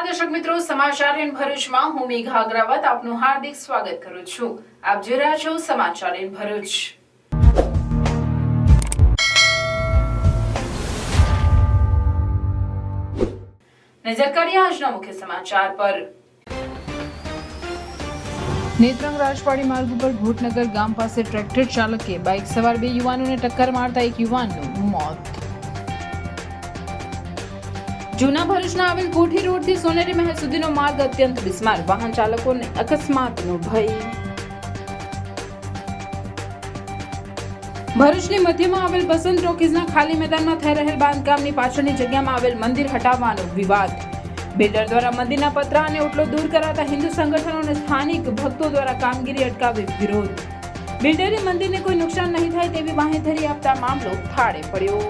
નમસ્કાર દર્શક મિત્રો, સમાચાર ઇન ભરૂચમાં હું મેઘા અગ્રવાલ આપનું હાર્દિક સ્વાગત કરું છું। આપ જોઈ રહ્યા છો સમાચાર ઇન ભરૂચ। નજર કરીએ આજના મુખ્ય સમાચાર પર। નેત્રંગ રાજવાડી માર્ગ ઉપર ભૂટનગર ગામ પાસે ટ્રેક્ટર ચાલકે બાઇક સવાર બે યુવાનોને ટક્કર મારતા એક યુવાનનું મોત। જૂના ભરૂચના આવેલ કોઠી રોડથી સોનેરી મહેલ સુધીનો માર્ગ અત્યંત બિસ્માર, વાહન ચાલકોને અકસ્માતનો ભય। ભરૂચની મધ્યમાં આવેલ બસંત ટોકીઝના ખાલી મેદાનમાં થઈ રહેલ બાંધકામની પાછળની જગ્યામાં આવેલ મંદિર હટાવવાનો વિવાદ। બિલ્ડર દ્વારા મંદિરના પતરા અને ઓટલો દૂર કરાતા હિન્દુ સંગઠનો અને સ્થાનિક ભક્તો દ્વારા કામગીરી અટકાવી વિરોધ। બિલ્ડરે મંદિરને કોઈ નુકસાન નહીં થાય તેવી બાંહેધરી આપતા મામલો થાળે પડ્યો।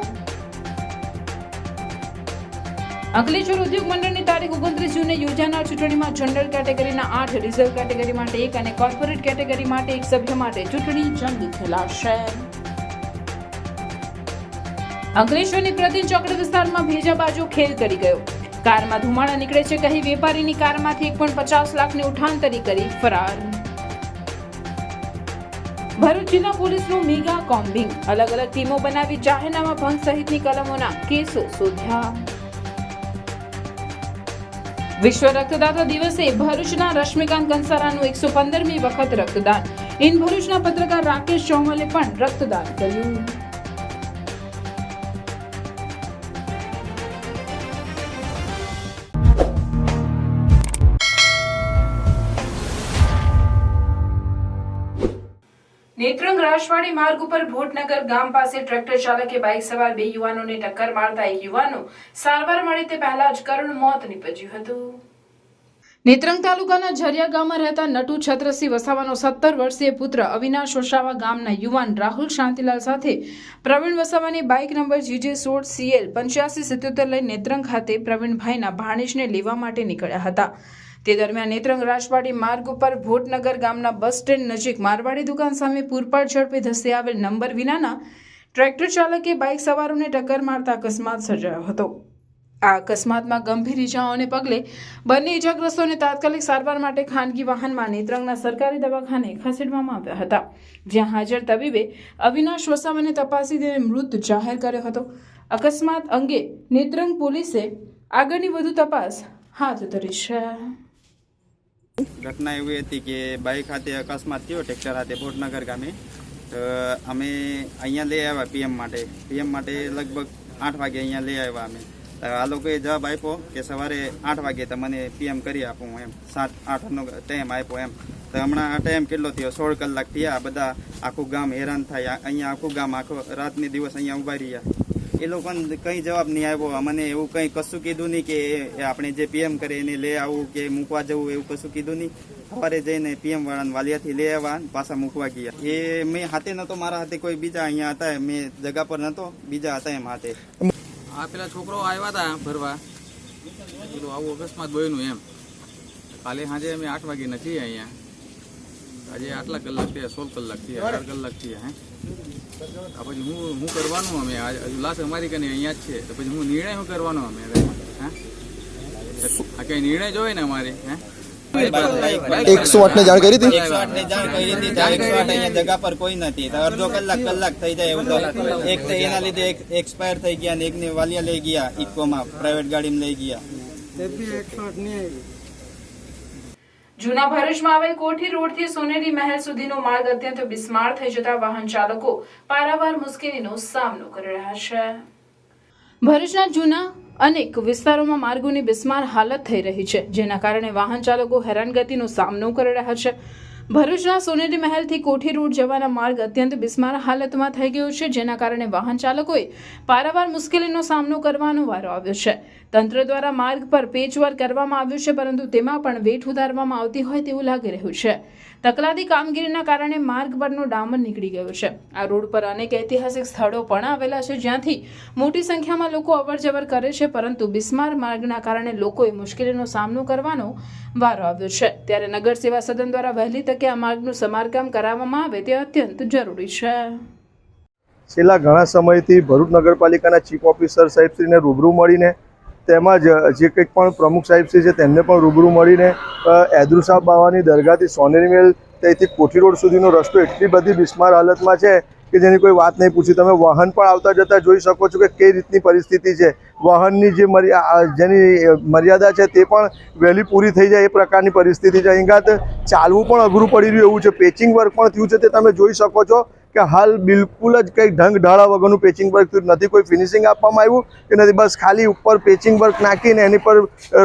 અંકલેશ્વર ઉદ્યોગ મંડળની તારીખ 29 જૂને યોજાનાર ચૂંટણીમાં જનરલ કેટેગરીના 8, રિઝર્વ કેટેગરી માટે 1 અને કોર્પોરેટ કેટેગરી માટે 1 સભ્ય માટે ચૂંટણી જંગ ખેલાશે। અંકલેશ્વરની પ્રતિન ચોકડી વિસ્તારમાં ભેજાબાજો ખેલ કરી ગયો। કારમાં ધુમાડા નીકળે છે કહી વેપારીની કારમાંથી 1.50 લાખની ઉઠાંતરી કરી ફરાર। ભરૂચ જિલ્લા પોલીસનું મેગા કોમ્બિંગ, અલગ અલગ ટીમો બનાવી જાહેરનામા ભંગ સહિતની કલમોના કેસો શોધ્યા। વિશ્વ રક્તદાતા દિવસે ભરૂચના રશ્મિકાંત કંસારાનું 115મી વખત રક્તદાન। ઇન ભરૂચના પત્રકાર રાકેશ ચૌમલે પણ રક્તદાન કર્યું। નેત્રંગ રાજવાડી માર્ગ ઉપર ભૂટનગર ગામ પાસે ટ્રેક્ટર ચાલકે બાઇક સવાર બે યુવાનોને ટક્કર મારતા એક યુવાનનું સારવાર મળે તે પહેલા જ કરુણ મોત નીપજ્યું હતું। નેત્રંગ તાલુકાના ઝરિયા ગામમાં રહેતા નટુ છત્રસિંહ વસાવાનો 17 વર્ષીય પુત્ર અવિનાશ વસાવા ગામના યુવાન રાહુલ શાંતિલાલ સાથે પ્રવીણ વસાવાની બાઇક નંબર GJ16CL 8577 લઈ નેત્રંગ ખાતે પ્રવીણભાઈના ભાણેજને લેવા માટે નીકળ્યા હતા। તે દરમિયાન નેત્રંગ રાજવાડી માર્ગ ઉપર ભૂટનગર ગામના બસ સ્ટેન્ડ નજીક મારવાડી દુકાન સામે પૂરપાટ ઝડપે ધસી આવેલ નંબર વિનાના ટ્રેક્ટર ચાલકે બાઇક સવારોને ટક્કર મારતા અકસ્માત સર્જાયો હતો। આ અકસ્માતમાં ગંભીર ઇજાઓને પગલે બંને ઇજાગ્રસ્તોને તાત્કાલિક સારવાર માટે ખાનગી વાહનમાં નેત્રંગના સરકારી દવાખાને ખસેડવામાં આવ્યા હતા, જ્યાં હાજર તબીબે અવિનાશ વસાવાને તપાસી તેને મૃત જાહેર કર્યો હતો। અકસ્માત અંગે નેત્રંગ પોલીસે આગળની વધુ તપાસ હાથ ધરી છે। ઘટના એવી હતી કે બાઇક ખાતે અકસ્માત થયો ટ્રેક્ટર ખાતે ભૂટનગર ગામે। તો અમે અહીંયા લઈ આવ્યા પીએમ માટે લગભગ 8 વાગે અહીંયા લઈ આવ્યા અમે। આ લોકોએ જવાબ આપ્યો કે સવારે 8 વાગે તમને પીએમ કરી આપું એમ, 7-8નો ટાઈમ આપ્યો એમ। તો હમણાં આ ટાઈમ કેટલો થયો? 16 કલાક થયા। બધા આખું ગામ હેરાન થાય, અહીંયા આખું ગામ આખો રાતની દિવસ અહીંયા ઊભા રહ્યા। એ લોકોને કંઈ જવાબ નહીં આવ્યો, મને એવું કંઈ કશું કીધું નહીં કે આપણે જે પીએમ કરે એને લઈ આવવું કે મૂકવા જવું, એવું કશું કીધું નહીં। સવારે જઈને પીએમ વાળાને વાલિયાથી લઈ આવ્યા, પાછા મૂકવા ગયા। એ મેં હાથે નહોતો, મારા હાથે કોઈ બીજા અહીંયા હતા, મેં જગા પર નહોતો, બીજા હતા એમ હાથે। આ પેલા છોકરાઓ આવ્યા હતા ભરવા, કીધું આવું અકસ્માત બન્યું એમ। કાલે સાંજે અમે 8 વાગે નથી અહીંયા, આજે આટલા કલાક થયા, 16 કલાક થયા, 18 કલાક થયા। પછી હું કરવાનું અમે હજુ લાશ અમારી કને અહીંયા જ છે, તો પછી હું નિર્ણય શું કરવાનો અમે? હા, આ કઈ નિર્ણય જોઈએ ને અમારે? 108 ને જાણ કરી હતી, 108 ને જાણ કરી હતી, 108 અહીંયા જગા પર કોઈ નથી। તો અડધો કલાક થઈ જાય એવું તો એક તો એના લીધે એક એક્સપાયર થઈ ગયા ને એકને વાલિયા લઈ ગયા, ઇકોમાં પ્રાઇવેટ ગાડીમાં લઈ ગયા। જૂના ભરૂચમાં આવેલ કોઠી રોડથી સોનેરી મહેલ સુધીનો માર્ગ અત્યંત બિસ્માર થઈ જતા વાહન ચાલકો પારાવાર મુશ્કેલીનો સામનો કરી રહ્યા છે। ભરૂચના જૂના અનેક વિસ્તારોમાં માર્ગોની બિસ્માર હાલત થઈ રહી છે, જેના કારણે વાહન ચાલકો હેરાનગતિનો સામનો કરી રહ્યા છે। ભરૂચના સોનેરી મહેલથી કોઠી રોડ જવાના માર્ગ અત્યંત બિસ્માર હાલતમાં થઈ ગયો છે, જેના કારણે વાહન ચાલકોએ પારાવાર મુશ્કેલીનો સામનો કરવાનો વારો આવ્યો છે। તંત્ર દ્વારા માર્ગ પર પેચવર્ક કરવામાં આવ્યું છે, પરંતુ તેમાં પણ વેઠ ઉતારવામાં આવતી હોય તેવું લાગી રહ્યું છે। તકલાદી કામગીરીના કારણે માર્ગ પરનો ડામર નીકળી ગયો છે। આ રોડ પર અનેક ઐતિહાસિક સ્થળો પણ આવેલા છે, જ્યાંથી મોટી સંખ્યામાં લોકો અવરજવર કરે છે, પરંતુ બિસ્માર માર્ગના કારણે લોકોએ મુશ્કેલીનો સામનો કરવાનો વારો આવ્યો છે। ત્યારે નગર સેવા સદન દ્વારા વહેલી તકે આ માર્ગનું સમારકામ કરાવવામાં આવે તે અત્યંત જરૂરી છે। છેલ્લા ઘણા સમયથી ભરૂચ નગરપાલિકાના ચીફ ઓફિસર સાહેબશ્રીને રૂબરૂ મળીને તેમજ જે કંઈક પણ પ્રમુખ સાહેબશ્રી છે તેમને પણ રૂબરૂ મળીને ઐદરુસાહ બાવાની દરગાહથી સોનેરી મહેલ ત્યાંથી કોઠી રોડ સુધીનો રસ્તો એટલી બધી બિસ્માર હાલતમાં છે કે જેની કોઈ વાત નહીં પૂછી. તમે વાહન પણ આવતા જતા જોઈ શકો છો કે કઈ રીતની પરિસ્થિતિ છે. વાહનની જે જેની મર્યાદા છે તે પણ વહેલી પૂરી થઈ જાય એ પ્રકારની પરિસ્થિતિ છે. અહીંગાત ચાલવું પણ અઘરું પડી રહ્યું એવું છે. પેચિંગ વર્ક પણ થયું છે તે તમે જોઈ શકો છો કે હાલ બિલકુલ જ કંઈ ઢંગ ઢાળા વગરનું પેચિંગ વર્ક થયું નથી. કોઈ ફિનિશિંગ આપવામાં આવ્યું કે નથી, બસ ખાલી ઉપર પેચિંગ વર્ક નાખીને એની પર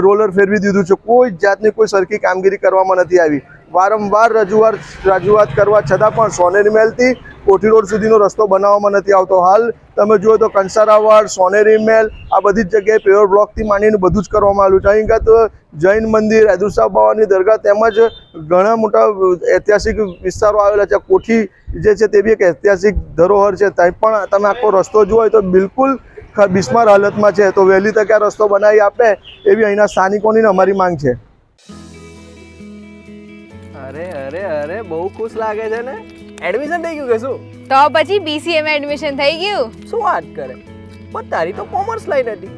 રોલર ફેરવી દીધું છે. કોઈ જાતની કોઈ સરખી કામગીરી કરવામાં નથી આવી. વારંવાર રજૂઆત કરવા છતાં પણ સોનેરી મહેલથી કોઠી રોડ સુધીનો રસ્તો બનાવવામાં નથી આવતો. હાલ તમે જુઓ તો કંસારાવાડ, સોનેરી મહેલ આ બધી જ જગ્યાએ પેવર બ્લોકથી માંડીને બધું જ કરવામાં આવ્યું છે. અહીં તો જૈન મંદિર, ઐદરુસાહ બાવાની દરગાહ તેમજ ઘણા મોટા ઐતિહાસિક વિસ્તારો આવેલા છે. કોઠી જે છે તે બી એક ઐતિહાસિક ધરોહર છે. ત્યાં પણ તમે આખો રસ્તો જુઓ તો બિલકુલ બિસ્માર હાલતમાં છે. તો વહેલી તકે આ રસ્તો બનાવી આપે એવી અહીંના સ્થાનિકોની અમારી માંગ છે. અરે અરે અરે બહુ ખુશ લાગે છે ને. એડમિશન થઈ ગયું કે શું? તો પછી BCA માં એડમિશન થઈ ગયું. શું વાત કરે? પણ તારી તો કોમર્સ લાઈન હતી.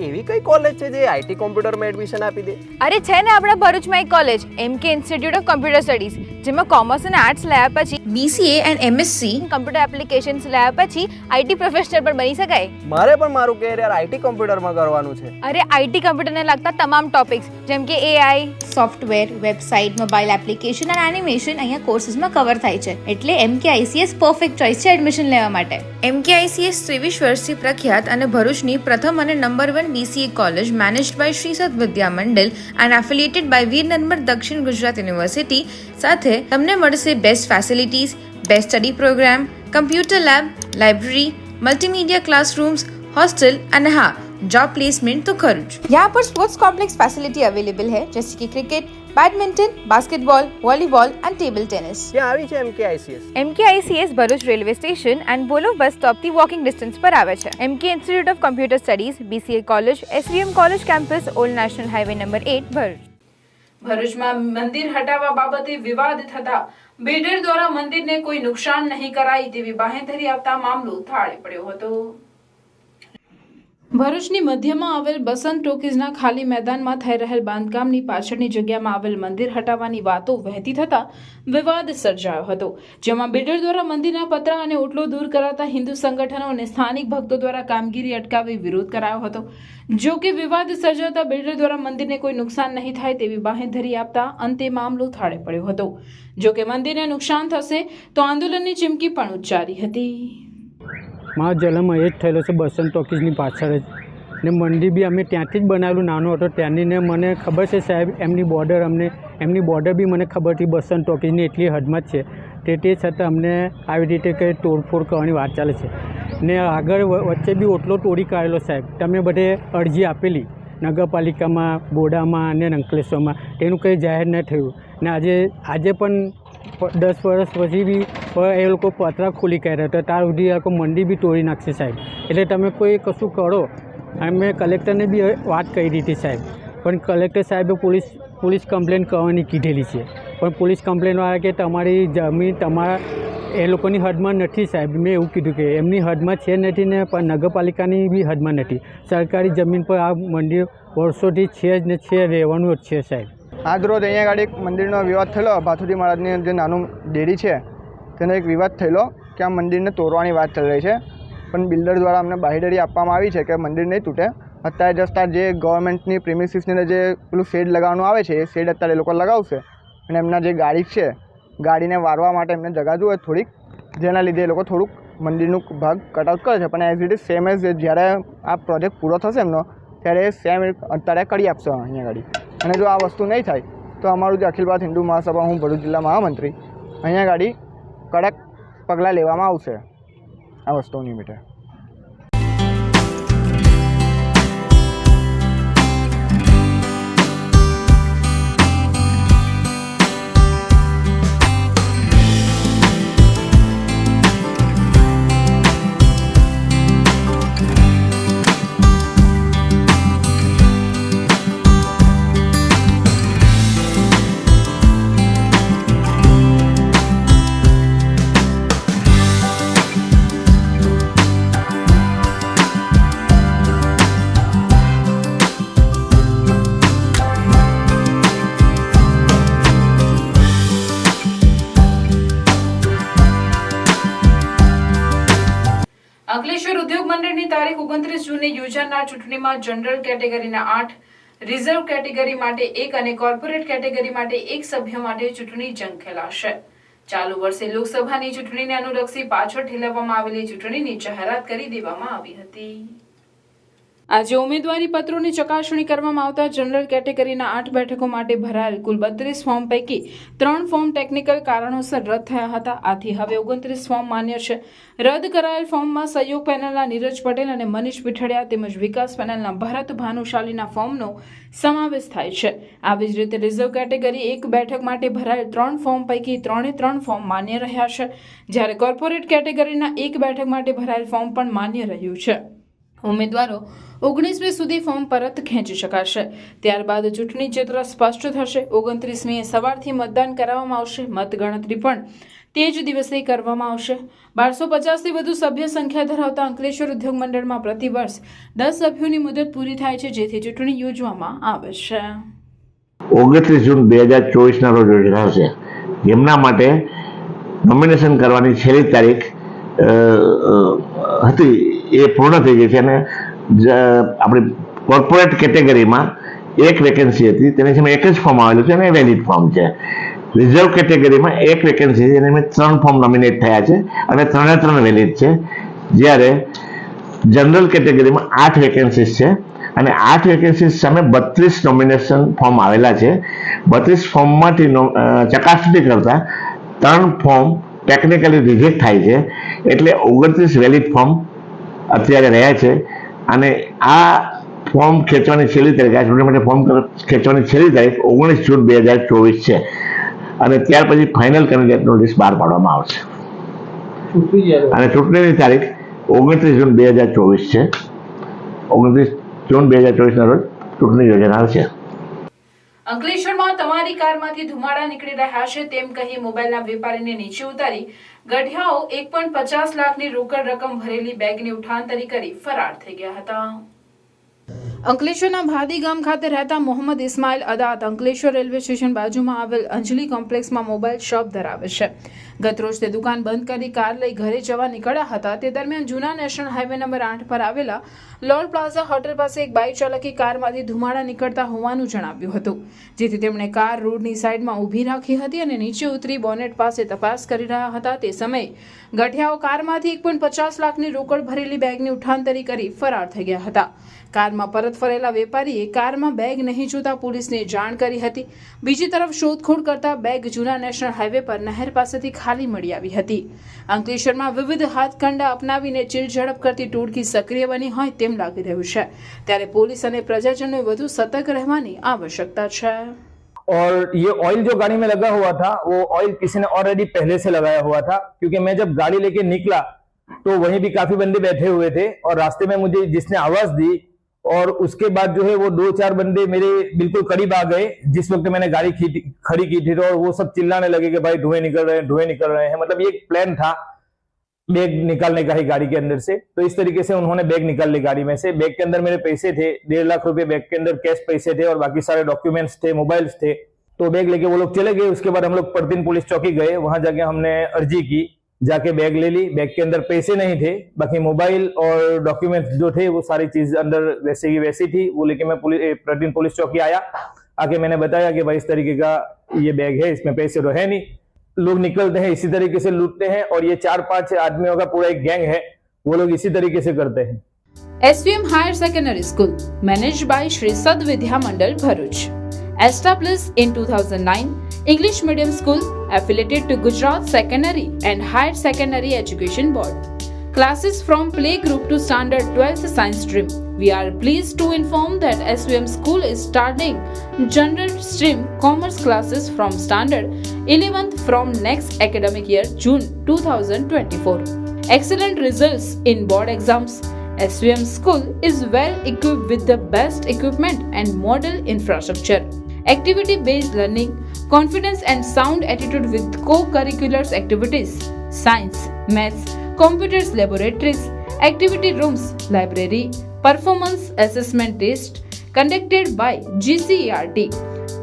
એવી કઈ કોલેજ છે જે IT કોમ્પ્યુટરમાં એડમિશન આપી દે? અરે છે ને આપણા ભરૂચમાં એક college MK institute of computer studies, જેમાં કોમર્સ અને આર્ટ્સ લાયા પછી BCA and MSc computer applications લાયા પછી IT પ્રોફેશનલ પણ બની શકાય. મારે પણ મારું કેરિયર IT કોમ્પ્યુટરમાં કરવાનું છે. અરે IT કમ્પ્યુટરને લગતા તમામ ટોપિક્સ જેમ કે AI, software, website, mobile application અને એનિમેશન અહીંયા કોર્સીસમાં કવર થાય છે. એટલે MK ICS પરફેક્ટ ચોઇસ છે એડમિશન લેવા માટે. MK ICS 23 વર્ષથી પ્રખ્યાત અને ભરૂચની પ્રથમ અને number 1 BCA college managed by Sri Sat Vidya Mandal and affiliated by Veer Narmar Dakshin Gujarat University સાથે તમને મળશે best facilities, best study program, computer lab, library, multimedia classrooms, hostel અને હા जॉब प्लेसमेंट तो खरुच. यहाँ पर स्पोर्ट्स कॉम्प्लेक्स फैसिलिटी अवेलेबल है जैसे कि cricket, badminton, basketball, volleyball and table tennis. ક્યાં આવી છે MK ICS? MK ICS Bharuch railway station and બોલો બસ સ્ટોપથી વોકિંગ ડિસ્ટન્સ પર આવે છે. MK institute of computer studies, BCA college, SVM college campus, old national highway number 8 Bharuch. ભરૂચમાં મંદિર હટાવવા બાબતે વિવાદ થતા બિલ્ડર દ્વારા મંદિરને કોઈ નુકસાન નહીં કરાય તેવી બાહેંધરી આપતા મામલો થાળે પડ્યો હતો. ભરૂચની મધ્યમાં આવેલ બસંત ટોકીઝના ખાલી મેદાનમાં થઈ રહેલ બાંધકામની પાછળની જગ્યામાં આવેલ મંદિર હટાવવાની વાતો વહેતી થતા વિવાદ સર્જાયો હતો, જેમાં બિલ્ડર દ્વારા મંદિરના પતરા અને ઓટલો દૂર કરાતા હિન્દુ સંગઠનો અને સ્થાનિક ભક્તો દ્વારા કામગીરી અટકાવી વિરોધ કરાયો હતો. જો કે વિવાદ સર્જાતા બિલ્ડર દ્વારા મંદિરને કોઈ નુકસાન નહીં થાય તેવી બાહેંધરી આપતા અંતે મામલો થાળે પડ્યો હતો. જો કે મંદિરને નુકસાન થશે તો આંદોલનની ચીમકી પણ ઉચ્ચારી હતી. મારો જન્મ અહીં જ થયેલો છે, બસંત ટોકીઝની પાછળ જ. ને મંદિર બી અમે ત્યાંથી જ બનાવેલું, નાનો હતો ત્યાંની. ને મને ખબર છે સાહેબ, એમની બોર્ડર બી મને ખબર હતી બસંત ટોકીઝની એટલી હદમાં જ છે. તે છતાં અમને આવી રીતે કંઈ તોડફોડ કરવાની વાત ચાલે છે. ને આગળ વચ્ચે બી ઓટલો તોડી કાઢેલો સાહેબ. તમે બધે અરજી આપેલી નગરપાલિકામાં, બોડામાં અને અંકલેશ્વરમાં, તેનું કંઈ જાહેર ન થયું. ને આજે પણ 10 વર્ષ પછી બી એ લોકો પતરા ખોલી કાઢ્યા હતા. ત્યાર સુધી આ લોકો મંદિર બી તોડી નાખશે સાહેબ. એટલે તમે કોઈ કશું કરો. અમે કલેક્ટરને બી વાત કરી દીધી સાહેબ, પણ કલેક્ટર સાહેબે પોલીસ કમ્પ્લેન કરવાની કીધેલી છે. પણ પોલીસ કમ્પ્લેનવાળા કે તમારી જમીન તમારા એ લોકોની હદમાં નથી સાહેબ. મેં એવું કીધું કે એમની હદમાં છે નથી ને પણ નગરપાલિકાની બી હદમાં નથી. સરકારી જમીન પર આ મંદિર વર્ષોથી છે જ ને છે, રહેવાનું જ છે સાહેબ. આજ રોજ અહીંયા આગળ એક મંદિરનો વિવાદ થયેલો. ભાથુજી મહારાજની જે નાનું ડેરી છે તેનો એક વિવાદ થયેલો કે આ મંદિરને તોડવાની વાત ચાલી રહી છે. પણ બિલ્ડર દ્વારા અમને બાહેંધરી આપવામાં આવી છે કે મંદિર નહીં તૂટે. અત્યારે જસ્ટ આ જે ગવર્મેન્ટની પ્રિમિસીસની જે પેલું શેડ લગાવવાનું આવે છે એ શેડ અત્યારે એ લોકો લગાવશે. અને એમના જે ગાડી છે, ગાડીને વારવા માટે એમને જગા જોઈએ થોડીક, જેના લીધે એ લોકો થોડુંક મંદિરનું ભાગ કટઆઉટ કરે છે. પણ as it is same as જ્યારે આ પ્રોજેક્ટ પૂરો થશે એમનો ત્યારે સેમ અત્યારે કરી આપશે અહીંયા ગાડી. અને જો આ વસ્તુ નહીં થાય તો અમારું જે અખિલ ભારત હિન્દુ મહાસભા, હું ભરૂચ જિલ્લા મહામંત્રી, અહીંયા ગાડી કડક પગલાં લેવામાં આવશે આ વસ્તુની માટે. અંકલેશ્વર ઉદ્યોગ મંડળની તારીખ 29 જૂને યોજાનાર ચૂંટણીમાં જનરલ કેટેગરીના 8, રિઝર્વ કેટેગરી માટે 1 અને કોર્પોરેટ કેટેગરી માટે 1 સભ્ય માટે ચૂંટણી જંગ ખેલાશે. ચાલુ વર્ષે લોકસભાની ચૂંટણીને અનુલક્ષી પાછળ ઠેલવવામાં આવેલી ચૂંટણીની જાહેરાત કરી દેવામાં આવી હતી. આજે ઉમેદવારી પત્રોની ચકાસણી કરવામાં આવતા જનરલ કેટેગરીના 8 બેઠકો માટે ભરાયેલ કુલ 32 ફોર્મ પૈકી 3 ફોર્મ ટેકનિકલ કારણોસર રદ થયા હતા. આથી હવે 29 ફોર્મ માન્ય છે. રદ કરાયેલ ફોર્મમાં સહયોગ પેનલના નીરજ પટેલ અને મનીષ પીઠડિયા તેમજ વિકાસ પેનલના ભરત ભાનુશાલીના ફોર્મનો સમાવેશ થાય છે. આવી જ રીતે રિઝર્વ કેટેગરી 1 બેઠક માટે ભરાયેલ 3 ફોર્મ પૈકી 3 ફોર્મ માન્ય રહ્યા છે, જ્યારે કોર્પોરેટ કેટેગરીના 1 બેઠક માટે ભરાયેલ ફોર્મ પણ માન્ય રહ્યું છે. ઉમેદવારો 19મી સુધી ફોર્મ પરત ખેંચી શકાશે. ત્યારબાદ ચૂંટણી ચિત્ર સ્પષ્ટ થશે. 29મીએ સવારથી મતદાન કરાવવામાં આવશે. મતગણતરી પણ તે જ દિવસે કરવામાં આવશે. 1250થી વધુ સભ્ય સંખ્યા ધરાવતા અંકલેશ્વર ઉદ્યોગ મંડળમાં પ્રતિવર્ષ 10 સભ્યોની મુદત પૂરી થાય છે, જેથી ચૂંટણી યોજવામાં આવે છે. 29 જૂન 2024ના રોજ યોજાશે. જેમના માટે નોમિનેશન કરવાની છેલ્લી તારીખ હતી એ પૂર્ણ થઈ ગઈ છે અને આપણી કોર્પોરેટ કેટેગરીમાં 1 વેકેન્સી હતી, તેની સામે 1 જ ફોર્મ આવેલું છે અને વેલિડ ફોર્મ છે. રિઝર્વ કેટેગરીમાં 1 વેકેન્સી છે, એની 3 ફોર્મ નોમિનેટ થયા છે અને 3 વેલિડ છે. જ્યારે જનરલ કેટેગરીમાં 8 વેકેન્સીસ છે અને 8 વેકેન્સીસ સામે 32 નોમિનેશન ફોર્મ આવેલા છે. 32 ફોર્મમાંથી ચકાસણી કરતા 3 ફોર્મ ટેકનિકલી રિજેક્ટ થાય છે, એટલે 29 વેલિડ ફોર્મ અત્યારે રહ્યા છે. અને આ ફોર્મ ખેંચવાની છેલ્લી તારીખ, આ ચૂંટણી માટે ફોર્મ ખેંચવાની છેલ્લી તારીખ 19 જૂન 2024 છે અને ત્યાર પછી ફાઇનલ કેન્ડિડેટનું લિસ્ટ બહાર પાડવામાં આવશે અને ચૂંટણીની તારીખ 29 જૂન 2024 છે. 29 જૂન 2024ના રોજ ચૂંટણી યોજાનાર છે. અંકલેશ્વરમાં તમારી કારમાંથી ધુમાડા નીકળી રહ્યા છે તેમ કહી મોબાઈલના વેપારીને નીચે ઉતારી ગઢિયાઓ 1.50 લાખની રોકડ રકમ ભરેલી બેગની ઉઠાંતરી કરી ફરાર થઈ ગયા હતા. અંકલેશ્વરના ભાદી ગામ ખાતે રહેતા મોહમ્મદ ઇસ્માઇલ અદાત અંકલેશ્વર રેલવે સ્ટેશન બાજુમાં આવેલ અંજલિ કોમ્પ્લેક્સમાં મોબાઈલ શોપ ધરાવે છે. ગતરોજ તે દુકાન બંધ કરી કાર લઈ ઘરે જવા નીકળ્યા હતા. તે દરમિયાન જૂના નેશનલ હાઈવે નંબર 8 પર આવેલા લોલ પ્લાઝા હોટેલ પાસે એક બાઇક ચાલકે કારમાંથી ધુમાડા નીકળતા હોવાનું જણાવ્યું હતું, જેથી તેમણે કાર રોડની સાઈડમાં ઊભી રાખી હતી અને નીચે ઉતરી બોનેટ પાસે તપાસ કરી રહ્યા હતા. તે સમયે ગઠિયાઓ કારમાંથી 1.50 લાખની રોકડ ભરેલી બેગની ઉઠાંતરી કરી ફરાર થઈ ગયા હતા. કારમાં પરત ફરેલા વેપારીએ કારમાં બેગ નહીં જોતા પોલીસને જાણ કરી હતી. બીજી તરફ શોધખોળ કરતા બેગ જૂના નેશનલ હાઈવે પર નહેર પાસેથી ખાલી મળી આવી હતી. અંકલેશ્વરમાં વિવિધ હાથકંડા અપનાવીને ચીલઝડપ કરતી ટોળકી સક્રિય બની હોય તેમ લાગી રહ્યું છે, ત્યારે પોલીસ અને પ્રજાજનોએ વધુ સતર્ક રહેવાની આવશ્યકતા છે. और ये ऑयल जो गाड़ी में लगा हुआ था वो ऑयल किसी ने ऑलरेडी पहले से लगाया हुआ था, क्योंकि मैं जब गाड़ी लेके निकला तो वहीं भी काफी बंदे बैठे हुए थे और रास्ते में मुझे जिसने आवाज दी और उसके बाद जो है वो 2-4 बंदे मेरे बिल्कुल करीब आ गए जिस वक्त मैंने गाड़ी खड़ी की थी, और वो सब चिल्लाने लगे कि भाई धुएं निकल रहे हैं. मतलब ये एक प्लान था बैग निकालने का ही गाड़ी के अंदर से. तो इस तरीके से उन्होंने बैग निकाल ली गाड़ी में से. बैग के अंदर मेरे पैसे थे, 1.5 लाख रुपए बैग के अंदर कैश पैसे थे और बाकी सारे डॉक्यूमेंट्स थे, मोबाइल्स थे. तो बैग लेके वो लोग चले गए. उसके बाद हम लोग परतीन पुलिस चौकी गए, वहां जाके हमने अर्जी की, जाके बैग ले ली. बैग के अंदर पैसे नहीं थे, बाकी मोबाइल और डॉक्यूमेंट्स जो थे वो सारी चीज अंदर वैसे की वैसी थी. वो लेके मैं परतीन पुलिस चौकी आया. आके मैंने बताया कि भाई इस तरीके का ये बैग है, इसमें पैसे तो है नहीं. लोग निकलते हैं इसी तरीके से लूटते हैं और ये 4-5 आदमियों का पूरा एक गैंग है, वो लोग इसी तरीके से करते हैं. SVM Higher Secondary School, managed by Shri Sad Vidya Mandal, Bharuch. Established in 2009, English medium school affiliated to Gujarat Secondary and Higher Secondary Education Board. Classes from playgroup to standard 12th science stream. We are pleased to inform that SVM school is starting general stream commerce classes from standard 11th from next academic year, June 2024. Excellent results in board exams. SVM school is well equipped with the best equipment and model infrastructure. Activity-based learning, confidence and sound attitude with co-curricular activities, science, maths, computers laboratories, activity rooms, library, performance assessment test conducted by GCERT,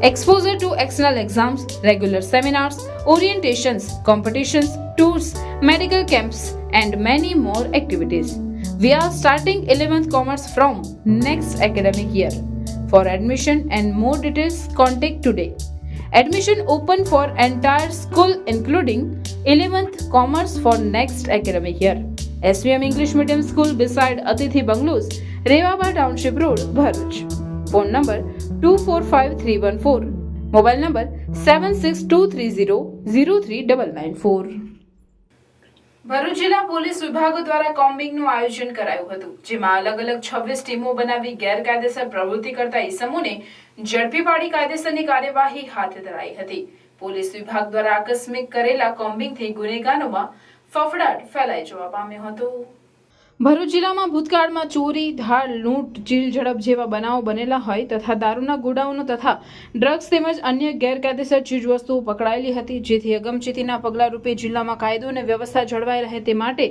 exposure to external exams, regular seminars, orientations, competitions, tours, medical camps, and many more activities. We are starting 11th Commerce from next academic year. For admission and more details, contact today. Admission open for entire school including 11th Commerce for next academic year. SVM English Medium School beside Atithi Bungalows, Rewaba Township Road, Bharuch. Phone number 245314. Mobile number 7623003994. Bharuch જિલ્લા police વિભાગ દ્વારા કોમ્બિંગનું આયોજન કરાયું હતું, જેમાં અલગ અલગ 26 ટીમો બનાવી ગેરકાયદેસર પ્રવૃત્તિ કરતા ઈસમોને ઝડપી પાડી કાયદેસરની કાર્યવાહી હાથ ધરાઈ હતી. પોલીસ વિભાગ દ્વારા આકસ્મિક કરેલા કોમ્બિંગથી ગુનેગારોમાં ફફડાટ ફેલાઈ જવા પામ્યો હતો. ભરૂચ જિલ્લામાં ભૂતકાળમાં ચોરી, ધાડ, લૂંટ, ચીલ ઝડપ જેવા બનાવો બનેલા હોય તથા દારૂના ગોડાઉનો તથા ડ્રગ્સ તેમજ અન્ય ગેરકાયદેસર ચીજવસ્તુઓ પકડાયેલી હતી, જેથી અગમચેતીના પગલાં રૂપે જિલ્લામાં કાયદો અને વ્યવસ્થા જળવાઈ રહે તે માટે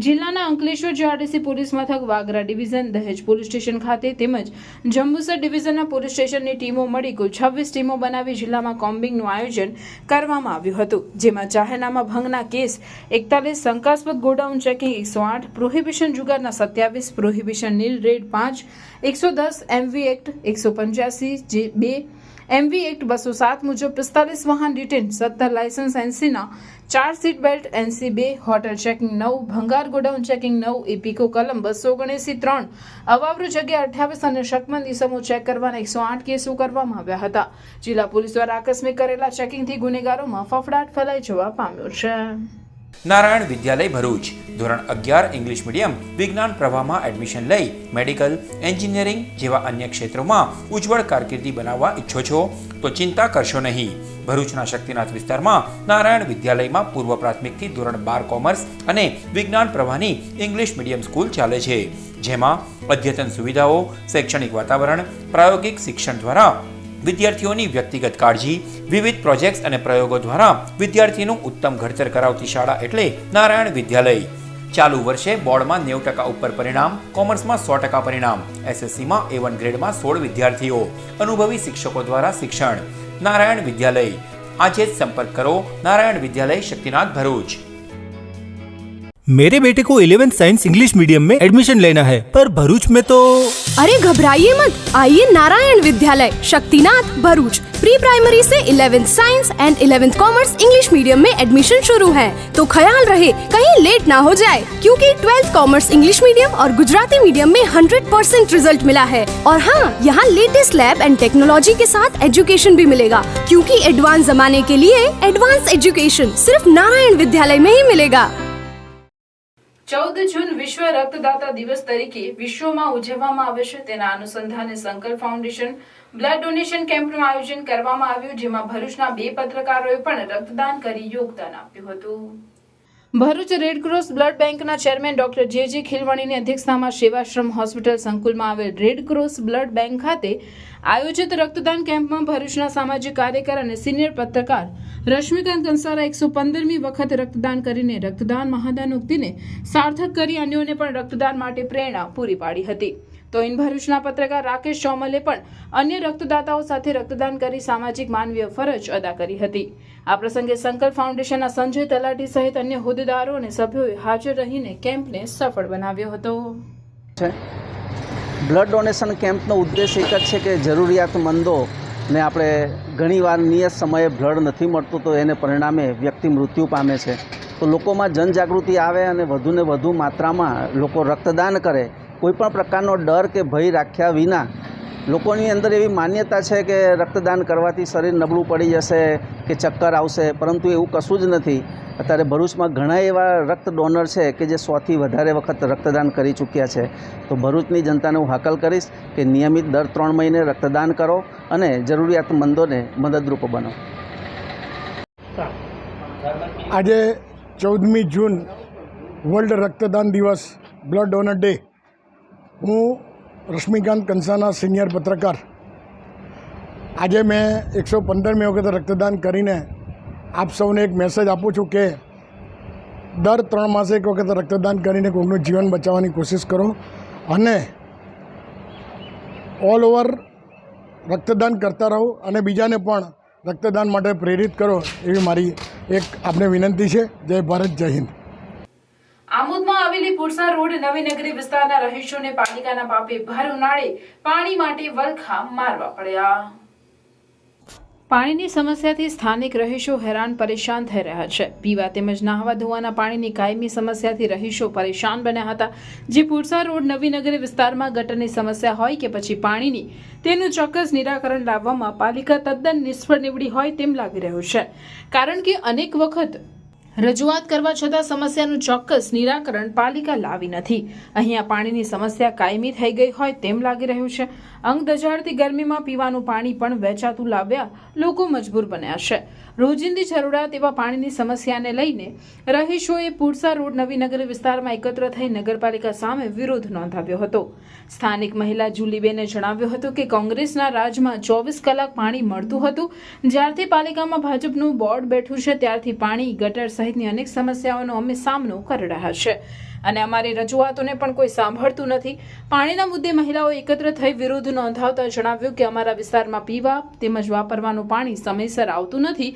જિલ્લાના અંકલેશ્વર જીઆરડીસી પોલીસ મથક, વાગરા ડિવિઝન, દહેજ પોલીસ સ્ટેશન ખાતે તેમજ જંબુસર ડિવિઝનના પોલીસ સ્ટેશનની ટીમો મળી કુલ 26 ટીમો બનાવી જિલ્લામાં કોમ્બિંગનું આયોજન કરવામાં આવ્યું હતું, જેમાં જાહેરનામા ભંગના કેસ 41, શંકાસ્પદ ગોડાઉન ચેકિંગ 108, પ્રોહિબિશન જુગારના 27, prohibition nil raid 5, 110 MV act 185(2), MV act 207 મુજબ 45 વાહન ડિટેન, 17 લાયસન્સ એનસીના 4 seat belt NC2, hotel checking 9, ભંગાર ગોડાઉન ચેકિંગ 9, ઇપિકો કલમ 279 3, અવાવરૂ જગ્યા 28 અને શકમંદ ઇસમો ચેક કરવાના 108 કેસો કરવામાં આવ્યા હતા. જિલ્લા પોલીસ દ્વારા આકસ્મિક કરેલા ચેકિંગથી ગુનેગારોમાં ફફડાટ ફેલાઈ જવા પામ્યો છે. નારાયણ વિદ્યાલય ભરૂચ ધોરણ 11 ઇંગ્લિશ મીડિયમ વિજ્ઞાન પ્રવાહમાં એડમિશન લઈ મેડિકલ, એન્જિનિયરિંગ જેવા અન્ય ક્ષેત્રોમાં ઉજ્જવળ કારકિર્દી બનાવવા ઈચ્છો છો તો ચિંતા કરશો નહીં. ભરૂચના શક્તિનાથ વિસ્તારમાં નારાયણ વિદ્યાલયમાં પૂર્વ પ્રાથમિકથી ધોરણ 12 કોમર્સ અને વિજ્ઞાન પ્રવાહની ઇંગ્લિશ મીડિયમ સ્કૂલ ચાલે છે, જેમાં અદ્યતન સુવિધાઓ, શૈક્ષણિક વાતાવરણ, પ્રાયોગિક શિક્ષણ દ્વારા વિદ્યાર્થીઓની વ્યક્તિગત કાળજી, વિવિધ પ્રોજેક્ટ્સ અને પ્રયોગો દ્વારા વિદ્યાર્થીનું ઉત્તમ ઘડતર કરાવતી શાળા એટલે નારાયણ વિદ્યાલય. ચાલુ વર્ષે બોર્ડમાં 90% ઉપર પરિણામ, કોમર્સમાં 100% પરિણામ, SSCમાં A1 ગ્રેડમાં 16 વિદ્યાર્થીઓ, અનુભવી શિક્ષકો દ્વારા શિક્ષણ. નારાયણ વિદ્યાલય. આજે જ સંપર્ક કરો નારાયણ વિદ્યાલય, શક્તિનાથ, भरूच. मेरे बेटे को 11th साइंस इंग्लिश मीडियम में एडमिशन लेना है, पर भरूच में तो... अरे घबराइए मत, आइए नारायण विद्यालय, शक्तिनाथ, भरूच. प्री प्राइमरी से 11th science and 11th commerce English medium में एडमिशन शुरू है, तो ख्याल रहे कहीं लेट ना हो जाए, क्योंकि 12th कॉमर्स इंग्लिश मीडियम और गुजराती मीडियम में 100% रिजल्ट मिला है. और हाँ, यहाँ लेटेस्ट लैब एंड टेक्नोलॉजी के साथ एजुकेशन भी मिलेगा, क्योंकि एडवांस जमाने के लिए एडवांस एजुकेशन सिर्फ नारायण विद्यालय में ही मिलेगा. 14 જૂન વિશ્વ રક્તદાતા દિવસ તરીકે વિશ્વમાં ઉજવવામાં આવે છે. તેના અનુસંધાને સંકલ્પ ફાઉન્ડેશન બ્લડ ડોનેશન કેમ્પનું આયોજન કરવામાં આવ્યું, જેમાં ભરૂચના 2 પત્રકારોએ પણ રક્તદાન કરી યોગદાન આપ્યું હતું. ભરૂચ રેડક્રોસ બ્લડ બેંકના ચેરમેન ડોક્ટર જે ખીલવાણીની અધ્યક્ષતામાં સેવાશ્રમ હોસ્પિટલ સંકુલમાં આવેલ રેડક્રોસ બ્લડ બેંક ખાતે આયોજિત રક્તદાન કેમ્પમાં ભરૂચના સામાજિક કાર્યકર અને સિનિયર પત્રકાર રશ્મિકાંત કંસારા 115મી વખત રક્તદાન કરીને રક્તદાન મહાદાનોક્તિને સાર્થક કરી અન્યોને પણ રક્તદાન માટે પ્રેરણા પૂરી પાડી હતી. તો ઇન ભરૂચના પત્રકાર રાકેશ ચોમલે પણ અન્ય રક્તદાતાઓ સાથે રક્તદાન કરી સામાજિક માનવીય ફરજ અદા કરી હતી. આ પ્રસંગે સંકલ્પ ફાઉન્ડેશનના સંજય તલાટી સહિત અન્ય હોદ્દેદારો અને સભ્યોએ હાજર રહીને કેમ્પને સફળ બનાવ્યો હતો. બ્લડ ડોનેશન કેમ્પનો ઉદ્દેશ એક જ છે કે જરૂરિયાતમંદોને આપણે ઘણીવાર નિયત સમયે બ્લડ નથી મળતું, તો એને પરિણામે વ્યક્તિ મૃત્યુ પામે છે. તો લોકોમાં જનજાગૃતિ આવે અને વધુને વધુ માત્રામાં લોકો રક્તદાન કરે. કોઈપણ પ્રકારનો ડર કે ભય રાખ્યા વિના લોકોની અંદર એવી માન્યતા છે કે રક્તદાન કરવાથી શરીર નબળું પડી જશે કે ચક્કર આવશે, પરંતુ એવું કશું જ નથી. અત્યારે ભરૂચમાં ઘણા એવા રક્ત ડોનર છે કે જે 100થી વધારે વખત રક્તદાન કરી ચૂક્યા છે. તો ભરૂચની જનતાને હું હાકલ કરીશ કે નિયમિત દર 3 મહિને રક્તદાન કરો અને જરૂરિયાતમંદોને મદદરૂપ બનો. આજે 14મી જૂન વર્લ્ડ રક્તદાન દિવસ, બ્લડ ડોનર ડે. હું રશ્મિકાંત કંસાના સિનિયર પત્રકાર. આજે મેં 115મી વખત રક્તદાન કરીને આપ સૌને એક મેસેજ આપું છું કે દર 3 માસે એક વખત રક્તદાન કરીને કોઈનું જીવન બચાવવાની કોશિશ કરો અને ઓલ ઓવર રક્તદાન કરતા રહો અને બીજાને પણ રક્તદાન માટે પ્રેરિત કરો, એવી મારી એક આપને વિનંતી છે. જય ભારત, જય હિન્દ. આમોદમાં આવેલી પુરસા રોડ નવીનગરી વિસ્તારના રહીશોને પાલિકાના પાપે ભર ઉનાળે પાણી માટે વલખા મારવા પડ્યા. પાણીની સમસ્યાથી સ્થાનિક રહીશો હેરાન પરેશાન થઈ રહ્યા છે. પીવા તેમજ નહાવા ધોવાના પાણીની કાયમી સમસ્યાથી રહીશો પરેશાન બન્યા હતા. જે પુરસા રોડ નવીનગરી વિસ્તારમાં ગટરની સમસ્યા હોય કે પછી પાણીની, તેનું ચોક્કસ નિરાકરણ લાવવામાં પાલિકા તદ્દન નિષ્ફળ નીવડી હોય તેમ લાગી રહ્યું છે. કારણ કે અનેક વખત રજૂઆત કરવા છતાં સમસ્યાનું ચોક્કસ નિરાકરણ પાલિકા લાવી નથી. અહીંયા પાણીની સમસ્યા કાયમી થઈ ગઈ હોય તેમ લાગી રહ્યું છે. અંગ દજાડતી ગરમીમાં પીવાનું પાણી પણ વેચાતું લાવ્યા લોકો મજબૂર બન્યા છે. રોજિંદી જરૂરિયાત એવા પાણીની સમસ્યાને લઈને રહીશોએ પુરસા રોડ નવીનગર વિસ્તારમાં એકત્ર થઈ નગરપાલિકા સામે વિરોધ નોંધાવ્યો હતો. સ્થાનિક મહિલા જુલીબેને જણાવ્યું હતું કે કોંગ્રેસના રાજમાં 24 કલાક પાણી મળતું હતું. જ્યારથી પાલિકામાં ભાજપનું બોર્ડ બેઠું છે ત્યારથી પાણી, ગટર સહિતની અનેક સમસ્યાઓનો અમે સામનો કરી રહ્યા છે અને અમારી રજૂઆતોને પણ કોઈ સાંભળતું નથી. પાણીના મુદ્દે મહિલાઓ એકત્ર થઈ વિરોધ નોંધાવતા જણાવ્યું કે અમારા વિસ્તારમાં પીવા તેમજ વાપરવાનું પાણી સમયસર આવતું નથી,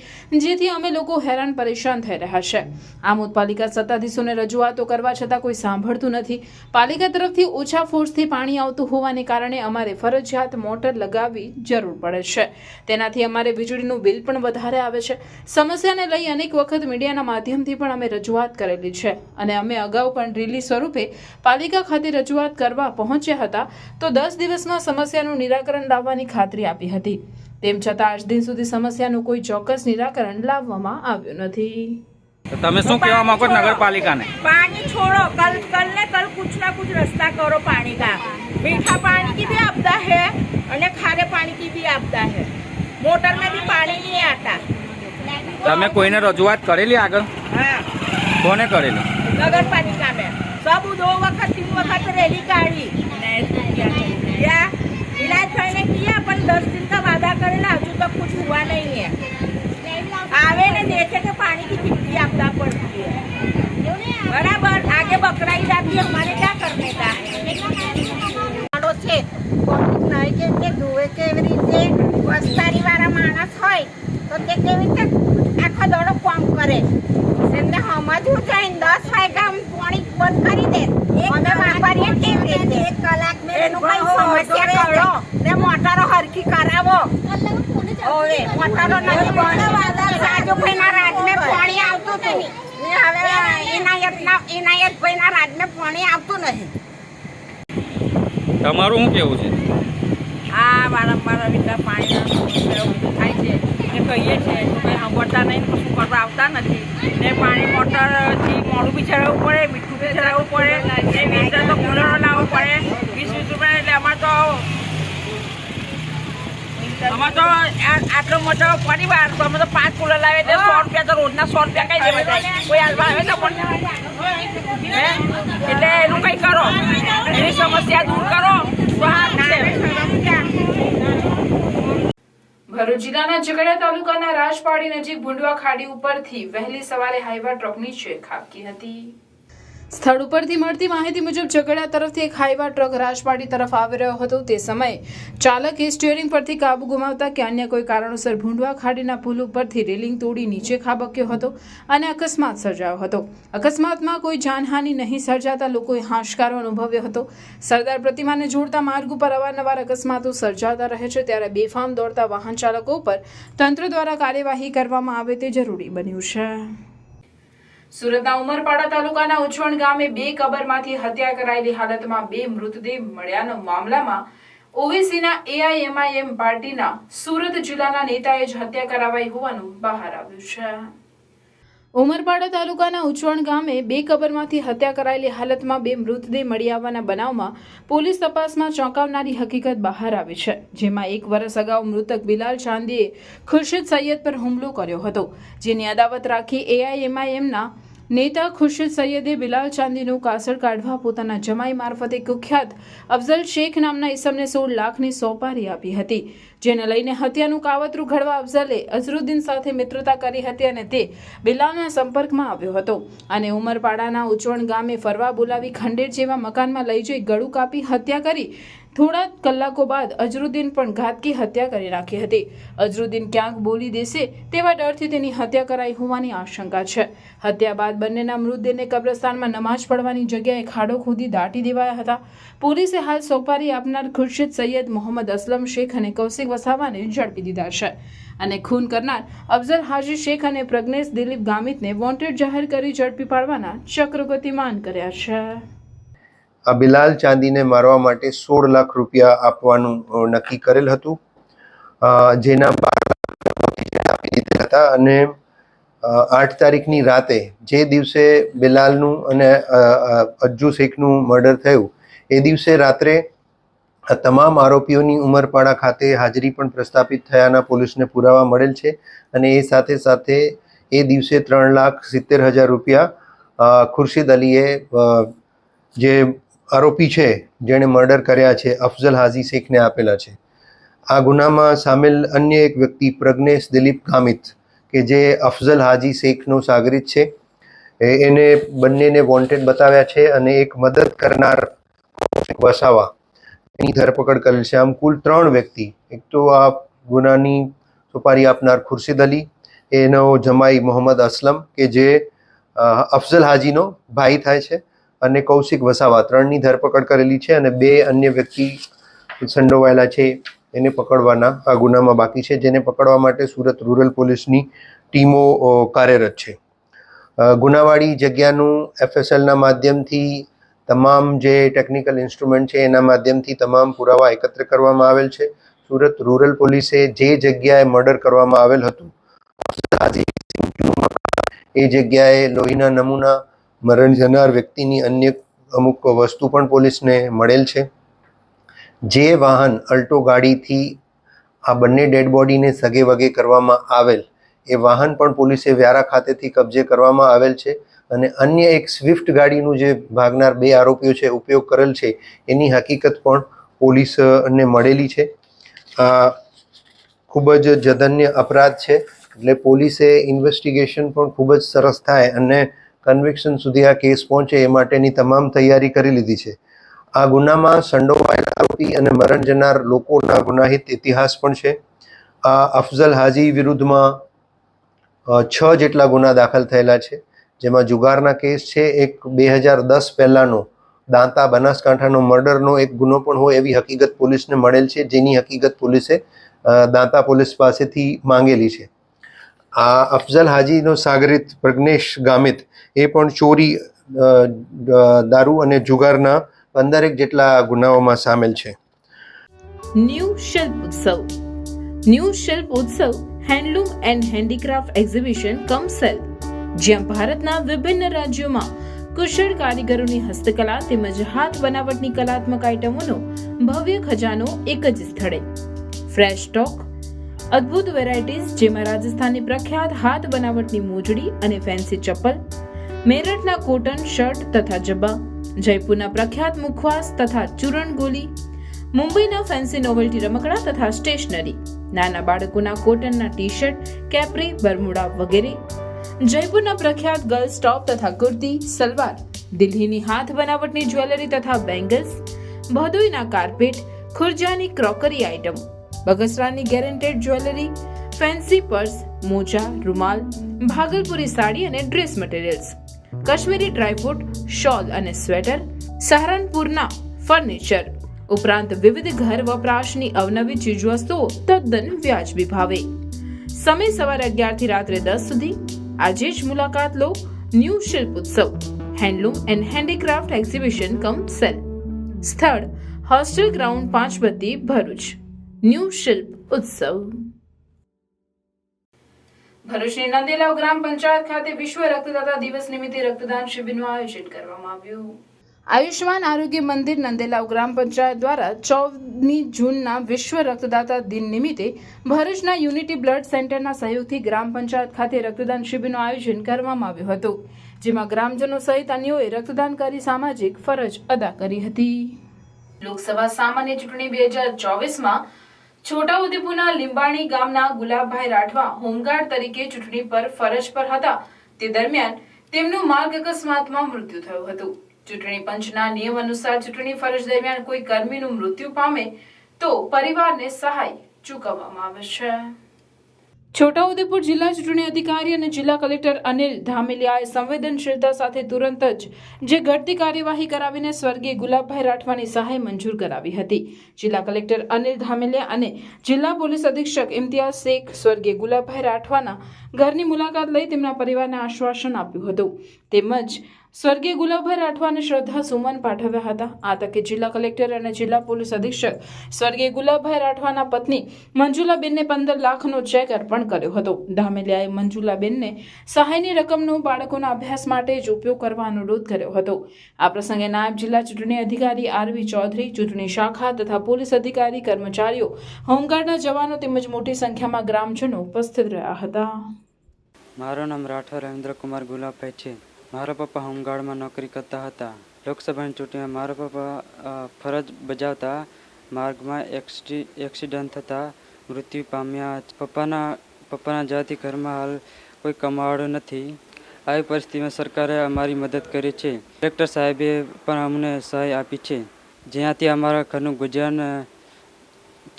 જેથી અમે લોકો હેરાન પરેશાન થઈ રહ્યા છે. આમોદ પાલિકા સત્તાધીશોને રજૂઆતો કરવા છતાં કોઈ સાંભળતું નથી. પાલિકા તરફથી ઓછા ફોર્સથી પાણી આવતું હોવાને કારણે અમારે ફરજિયાત મોટર લગાવવી જરૂર પડે છે. તેનાથી અમારે વીજળીનું બિલ પણ વધારે આવે છે. સમસ્યાને લઈ અનેક વખત મીડિયાના માધ્યમથી પણ અમે રજૂઆત કરેલી છે અને અમે અગાઉ પણ રિલીઝ સ્વરૂપે પાલિકા ખાતે રજૂઆત કરવા પહોંચ્યા હતા તો 10 દિવસમાં સમસ્યાનું નિરાકરણ લાવવાની ખાતરી આપી હતી. તેમ છતાં આજ દિન સુધી સમસ્યાનું કોઈ ચોક્કસ નિરાકરણ લાવવામાં આવ્યું નથી. તમે શું કહેવા માંગો नगरपालिका ने? पानी छोड़ो, कल कुछ ना कुछ रास्ता करो पानी का. मीठा पानी की भी आपदा है और खारे पानी की भी आपदा है. मोटर में भी पानी नहीं आता. તમે કોઈને રજૂઆત કરેલી આગળ? हाँ, કોને કરેલી? नगर पालिका में सब 2 वक्त 3 वक्त रैली काढ़ी क्या इलाज पहले किया पर 10 दिन का वादा करेला, अभी तक कुछ हुआ नहीं है. आवे ने देखे के पानी की कितनी आपदा पड़ती है. बराबर आगे बकरा ही जाती है, हमारे क्या करने का છે. નહીં કે તે ધોવે કેવી રીતે વસ્તારી વાળા માણસ હોય તો તે કેવી રીતે આખો દડો કામ કરે. એમને સમજવું જોઈએ 10 વાગ્યા પાણી બંધ કરી દે, અમે વાપરીએ કેવી રીતે 1 કલાક એનું કઈ સમસ્યા કરો ને મોટરો હરખી કરાવો. હવે મોટરો નથી બંધ, રાજુભાઈના રાજને પાણી આવતું હતું, હવે ઇનાયતભાઈના રાજને પાણી આવતું નહીં. તમારું શું કેવું છે? આ વારંવાર આવી રીતે પાણીના સમસ્યા ઊભી થાય છે ને કહીએ છીએ કંઈ સાંભળતા નહીં, શું કરવા આવતા નથી ને પાણી મોટરથી મોડું બી ચડાવવું પડે, મીઠું બી ચડાવવું પડે ને વીજળીનો તો કુલરો લાવવો પડે 20 રૂપિયા. એટલે અમારે તો આટલો મોટો પરિવાર તો અમે તો 5 કુલર લાવે એટલે 100 રૂપિયા તો રોજના 100 રૂપિયા કઈ દેવા જાય. કોઈ હાલવા આવે તો પણ એટલે એનું કંઈ કરો, એની સમસ્યા દૂર કરો તો હા. ભરૂચ જિલ્લાના ઝઘડિયા તાલુકાના રાજપાડી નજીક ભૂંડવા ખાડી ઉપરથી વહેલી સવારે હાઈવા ટ્રક નીચે ખાબકી હતી. સ્થળ ઉપરથી મળતી માહિતી મુજબ ઝઘડિયા તરફથી એક હાઈવા ટ્રક રાજપાડી તરફ આવી રહ્યો હતો. તે સમયે ચાલકે સ્ટીયરિંગ પરથી કાબુ ગુમાવતા કે અન્ય કોઈ કારણોસર ભૂંડવા ખાડીના પુલ ઉપરથી રેલિંગ તોડી નીચે ખાબક્યો હતો અને અકસ્માત સર્જાયો હતો. અકસ્માતમાં કોઈ જાનહાનિ નહીં સર્જાતા લોકોએ હાશકારો અનુભવ્યો હતો. સરદાર પ્રતિમાને જોડતા માર્ગ ઉપર અવારનવાર અકસ્માતો સર્જાતા રહે છે, ત્યારે બેફામ દોડતા વાહન ચાલકો ઉપર તંત્ર દ્વારા કાર્યવાહી કરવામાં આવે તે જરૂરી બન્યું છે. સુરતના ઉમરપાડા તાલુકાના ઉચવણ ગામે 2 કબરમાંથી હત્યા કરાયેલી હાલતમાં 2 મૃતદેહ મળ્યાના મામલામાં ઓવેસીના AIMIM પાર્ટીના સુરત જિલ્લાના નેતાએ જ હત્યા કરાવાઈ હોવાનું બહાર આવ્યું છે. ઉમરપાડા તાલુકાના ઉચવણ ગામે 2 કબરમાંથી હત્યા કરાયેલી હાલતમાં 2 મૃતદેહ મળી આવવાના બનાવમાં પોલીસ તપાસમાં ચોંકાવનારી હકીકત બહાર આવી છે. જેમાં 1 વર્ષ અગાઉ મૃતક બિલાલ ચાંદીએ ખુરશીદ સૈયદ પર હુમલો કર્યો હતો, જેની અદાવત રાખી AIMIMના નેતા ખુરશીદ સૈયદે બિલાલ ચાંદીનું કાસળ કાઢવા પોતાના જમાઈ મારફતે કુખ્યાત અફઝલ શેખ નામના ઈસમને 16 લાખની સોપારી આપી હતી. જેને લઈને હત્યાનું કાવતરું ઘડવા અફઝલે અઝરુદ્દીન સાથે મિત્રતા કરી હતી અને તે બિલાલના સંપર્કમાં આવ્યો હતો અને ઉમરપાડાના ઉચવણ ગામે ફરવા બોલાવી ખંડેર જેવા મકાનમાં લઈ જઈ ગળું કાપી હત્યા કરી થોડા કલાકો બાદ અઝરુદ્દીન પણ ઘાતકી હત્યા કરી નાખી હતી. અઝરુદ્દીન ક્યાંક બોલી દેશે તેવા ડરથી તેની હત્યા કરાઈ હોવાની આશંકા છે. હત્યા બાદ બંનેના મૃતદેહને કબ્રસ્તાનમાં નમાઝ પડવાની જગ્યાએ ખાડો ખોદી દાટી દેવાયા હતા. પોલીસે હાલ સોપારી આપનાર ખુરશીદ સૈયદ, મોહમ્મદ અસલમ શેખ અને કૌશિક વસાવાને ઝડપી દીધા છે અને ખૂન કરનાર અફઝલ હાજી શેખ અને પ્રજ્ઞેશ દિલીપ ગામિતને વોન્ટેડ જાહેર કરી ઝડપી પાડવાના ચક્ર ગતિમાન કર્યા છે. આ બિલાલ ચાંદીને મારવા માટે 16 લાખ રૂપિયા આપવાનું નક્કી કરેલ હતું, જેના 12 લાખ આપી દીધા હતા અને 8 તારીખની રાતે જે દિવસે બિલાલનું અને અજ્જુ શેખનું મર્ડર થયું એ દિવસે રાત્રે તમામ આરોપીઓની ઉમરપાડા ખાતે હાજરી પણ પ્રસ્થાપિત થયાના પોલીસને પુરાવા મળેલ છે અને એ સાથે સાથે એ દિવસે 3,70,000 રૂપિયા ખુરશીદ અલીએ જે આરોપી છે જેણે મર્ડર કર્યા છે અફઝલ હાજી શેખને આપેલા છે. આ ગુનામાં સામેલ અન્ય એક વ્યક્તિ પ્રજ્ઞેશ દિલીપ ગામિત કે જે અફઝલ હાજી શેખનો સાગરીત છે, એને બંનેને વોન્ટેડ બતાવ્યા છે અને એક મદદ કરનાર વસાવા એની ધરપકડ કરેલ છે. આમ કુલ 3 વ્યક્તિ, એક તો આ ગુનાની સોપારી આપનાર ખુરશીદ અલી, એનો જમાઈ મોહમ્મદ અસલમ કે જે અફઝલ હાજીનો ભાઈ થાય છે, અને કૌશિક વસાવા, 3ની ધરપકડ કરેલી છે અને 2 અન્ય વ્યક્તિ સંડોવાયેલા છે એને પકડવાના આ ગુનામાં બાકી છે, જેને પકડવા માટે સુરત રૂરલ પોલીસની ટીમો કાર્યરત છે. ગુનાવાળી જગ્યાનું FSLના માધ્યમથી તમામ જે ટેકનિકલ ઇન્સ્ટ્રુમેન્ટ છે એના માધ્યમથી તમામ પુરાવા એકત્ર કરવામાં આવેલ છે. સુરત રૂરલ પોલીસે જે જગ્યાએ મર્ડર કરવામાં આવેલ હતું એ જગ્યાએ લોહીના નમૂના, મરણ જનાર વ્યક્તિની અન્ય અમુક વસ્તુ પણ પોલીસને મળેલ છે. જે વાહન અલ્ટો ગાડીથી આ બંને ડેડ બોડીને સગે વગે કરવામાં આવેલ એ વાહન પણ પોલીસે વ્યારા ખાતેથી કબજે કરવામાં આવેલ છે અને અન્ય એક સ્વિફ્ટ ગાડીનું જે ભાગનાર 2 આરોપીઓ છે ઉપયોગ કરેલ છે એની હકીકત પણ પોલીસને મળેલી છે. આ ખૂબ જ જધન્ય અપરાધ છે, એટલે પોલીસે ઇન્વેસ્ટિગેશન પણ ખૂબ જ સરસ થાય અને કન્વિક્શન સુધી આ કેસ પહોંચે એ માટેની તમામ તૈયારી કરી લીધી છે. આ ગુનામાં સંડોવાયેલા આરોપી અને મરણ જનાર લોકોના ગુનાહિત ઇતિહાસ પણ છે. આ અફઝલ હાજી વિરુદ્ધમાં 6 જેટલા ગુના દાખલ થયેલા છે, જેમાં જુગારના કેસ છે, એક 2010 પહેલાંનો દાંતા બનાસકાંઠાનો મર્ડરનો એક ગુનો પણ હોય એવી હકીકત પોલીસને મળેલ છે, જેની હકીકત પોલીસે દાંતા પોલીસ પાસેથી માંગેલી છે. આ અફઝલ હાજીનો સાગરીત પ્રજ્ઞેશ ગામિત એ પણ ચોરી, દારૂ અને જુગારના 15 જેટલા ગુનાઓમાં સામેલ છે. ન્યૂ શિલ્પ ઉત્સવ. ન્યૂ શિલ્પ ઉત્સવ handloom and handicraft exhibition come cell, જ્યાં ભારતના વિભિન્ન રાજ્યોમાં કુશળ કારીગરોની હસ્તકલા તેમજ હાથ બનાવટની કલાત્મક આઇટમોનો ભવ્ય ખજાનો એક જ સ્થળે. ફ્રેશ સ્ટોક, અદ્ભુત વેરાયટીઝ જેમાં રાજસ્થાનની પ્રખ્યાત હાથ બનાવટની મોજડી અને ફેન્સી ચપ્પલ, મેરઠના કોટન શર્ટ તથા જબ્બા, જયપુરના પ્રખ્યાત મુખવાસ તથા ચૂરણ ગોલી, મુંબઈના ફેન્સી નોવેલ્ટી રમકડા તથા સ્ટેશનરી, નાના બાળકોના કોટનના ટી-શર્ટ, કેપ્રી, બરમુડા વગેરે, જયપુરના પ્રખ્યાત ગર્લ્સ ટોપ તથા કુર્તી, સલવાર, દિલ્હીની હાથ બનાવટની જ્વેલરી તથા બેંગલ્સ, ભદોઈના કાર્પેટ, ખુરજાની ક્રોકરી આઇટમ, બગસરાની ગેરંટેડ જ્વેલરી, ફેન્સી પર્સ, મોજા, રૂમાલ, ભાગલપુરી સાડી અને dress materials, Kashmiri dry fruit, shawl અને સ્વેટર, સહારનપુરના ફર્નિચર ઉપરાંત વિવિધ ઘર વપરાશની અવનવી ચીજવસ્તુઓ તદ્દન વ્યાજબી ભાવે. સમય સવારે 11 થી રાત્રે 10 સુધી. આજે જ મુલાકાત લો ન્યૂ શિલ્પ ઉત્સવ handloom and handicraft exhibition come cell. સ્થળ હોસ્ટેલ ગ્રાઉન્ડ 5 બત્તી ભરૂચ. ન્યૂ શિલ્પ ઉત્સવ. ભરૂચની નંદેલાવ ગ્રામ પંચાયત ખાતે વિશ્વ રક્તદાતા દિવસ નિમિત્તે રક્તદાન શિબિરનું આયોજન કરવામાં આવ્યું. આયુષ્માન આરોગ્ય મંદિર નંદેલાવ ગ્રામ પંચાયત દ્વારા 14મી જૂનના વિશ્વ રક્તદાતા દિન નિમિત્તે ભરૂચના યુનિટી બ્લડ સેન્ટરના સહયોગથી ગ્રામ પંચાયત ખાતે રક્તદાન શિબિરનું આયોજન કરવામાં આવ્યું હતું, જેમાં ગ્રામજનો સહિત અન્યોએ રક્તદાન કરી સામાજિક ફરજ અદા કરી હતી. લોકસભા સામાન્ય ચૂંટણી 2024માં છોટાઉદેપુરના લીંબાણી ગામના ગુલાબભાઈ રાઠવા હોમગાર્ડ તરીકે ચૂંટણી પર ફરજ પર હતા. તે દરમિયાન તેમનું માર્ગ અકસ્માતમાં મૃત્યુ થયું હતું. ચૂંટણી પંચના નિયમ અનુસાર ચૂંટણી ફરજ દરમિયાન કોઈ કર્મીનું મૃત્યુ પામે તો પરિવારને સહાય ચૂકવવામાં આવે છે. છોટાઉદેપુર જિલ્લા ચૂંટણી અધિકારી અને જિલ્લા કલેક્ટર અનિલ ધામેલિયાએ સંવેદનશીલતા સાથે તુરંત જ જે ઘટતી કાર્યવાહી કરાવીને સ્વર્ગીય ગુલાબભાઈ રાઠવાની સહાય મંજૂર કરાવી હતી. જિલ્લા કલેક્ટર અનિલ ધામેલિયા અને જિલ્લા પોલીસ અધિક્ષક ઇમ્તિયાઝ શેખ સ્વર્ગીય ગુલાબભાઈ રાઠવાના ઘરની મુલાકાત લઈ તેમના પરિવારને આશ્વાસન આપ્યું હતું તેમજ સ્વર્ગીય ગુલાબભાઈ રાઠવાને શ્રદ્ધા સુમન પાઠવ્યા હતા. આ તકે જિલ્લા કલેક્ટર અને જિલ્લા પોલીસ અધિક્ષક સ્વર્ગીય ગુલાબભાઈ રાઠવાના પત્ની મંજુલાબેનને 15 લાખનો ચેક અર્પણ કર્યો હતો. ધામેલિયાએ મંજુલાબેનને સહાયની રકમનો બાળકોના અભ્યાસ માટે જ ઉપયોગ કરવા અનુરોધ કર્યો હતો. આ પ્રસંગે નાયબ જિલ્લા ચૂંટણી અધિકારી આરવી ચૌધરી, ચૂંટણી શાખા તથા પોલીસ અધિકારી, કર્મચારીઓ, હોમગાર્ડના જવાનો તેમજ મોટી સંખ્યામાં ગ્રામજનો ઉપસ્થિત રહ્યા હતા. મારું નામ રાઠોડ રવિન્દ્રકુમાર ગુલાબભાઈ છે. મારા પપ્પા હોમગાર્ડમાં નોકરી કરતા હતા. લોકસભાની ચૂંટણીમાં મારા પપ્પા ફરજ બજાવતા માર્ગમાં એક્સિડન્ટ થતાં મૃત્યુ પામ્યા. પપ્પાના જવાથી ઘરમાં હાલ કોઈ કમાવાળું નથી. આવી પરિસ્થિતિમાં સરકારે અમારી મદદ કરી છે. કલેક્ટર સાહેબે પણ અમને સહાય આપી છે, જેનાથી અમારા ઘરનું ગુજરાન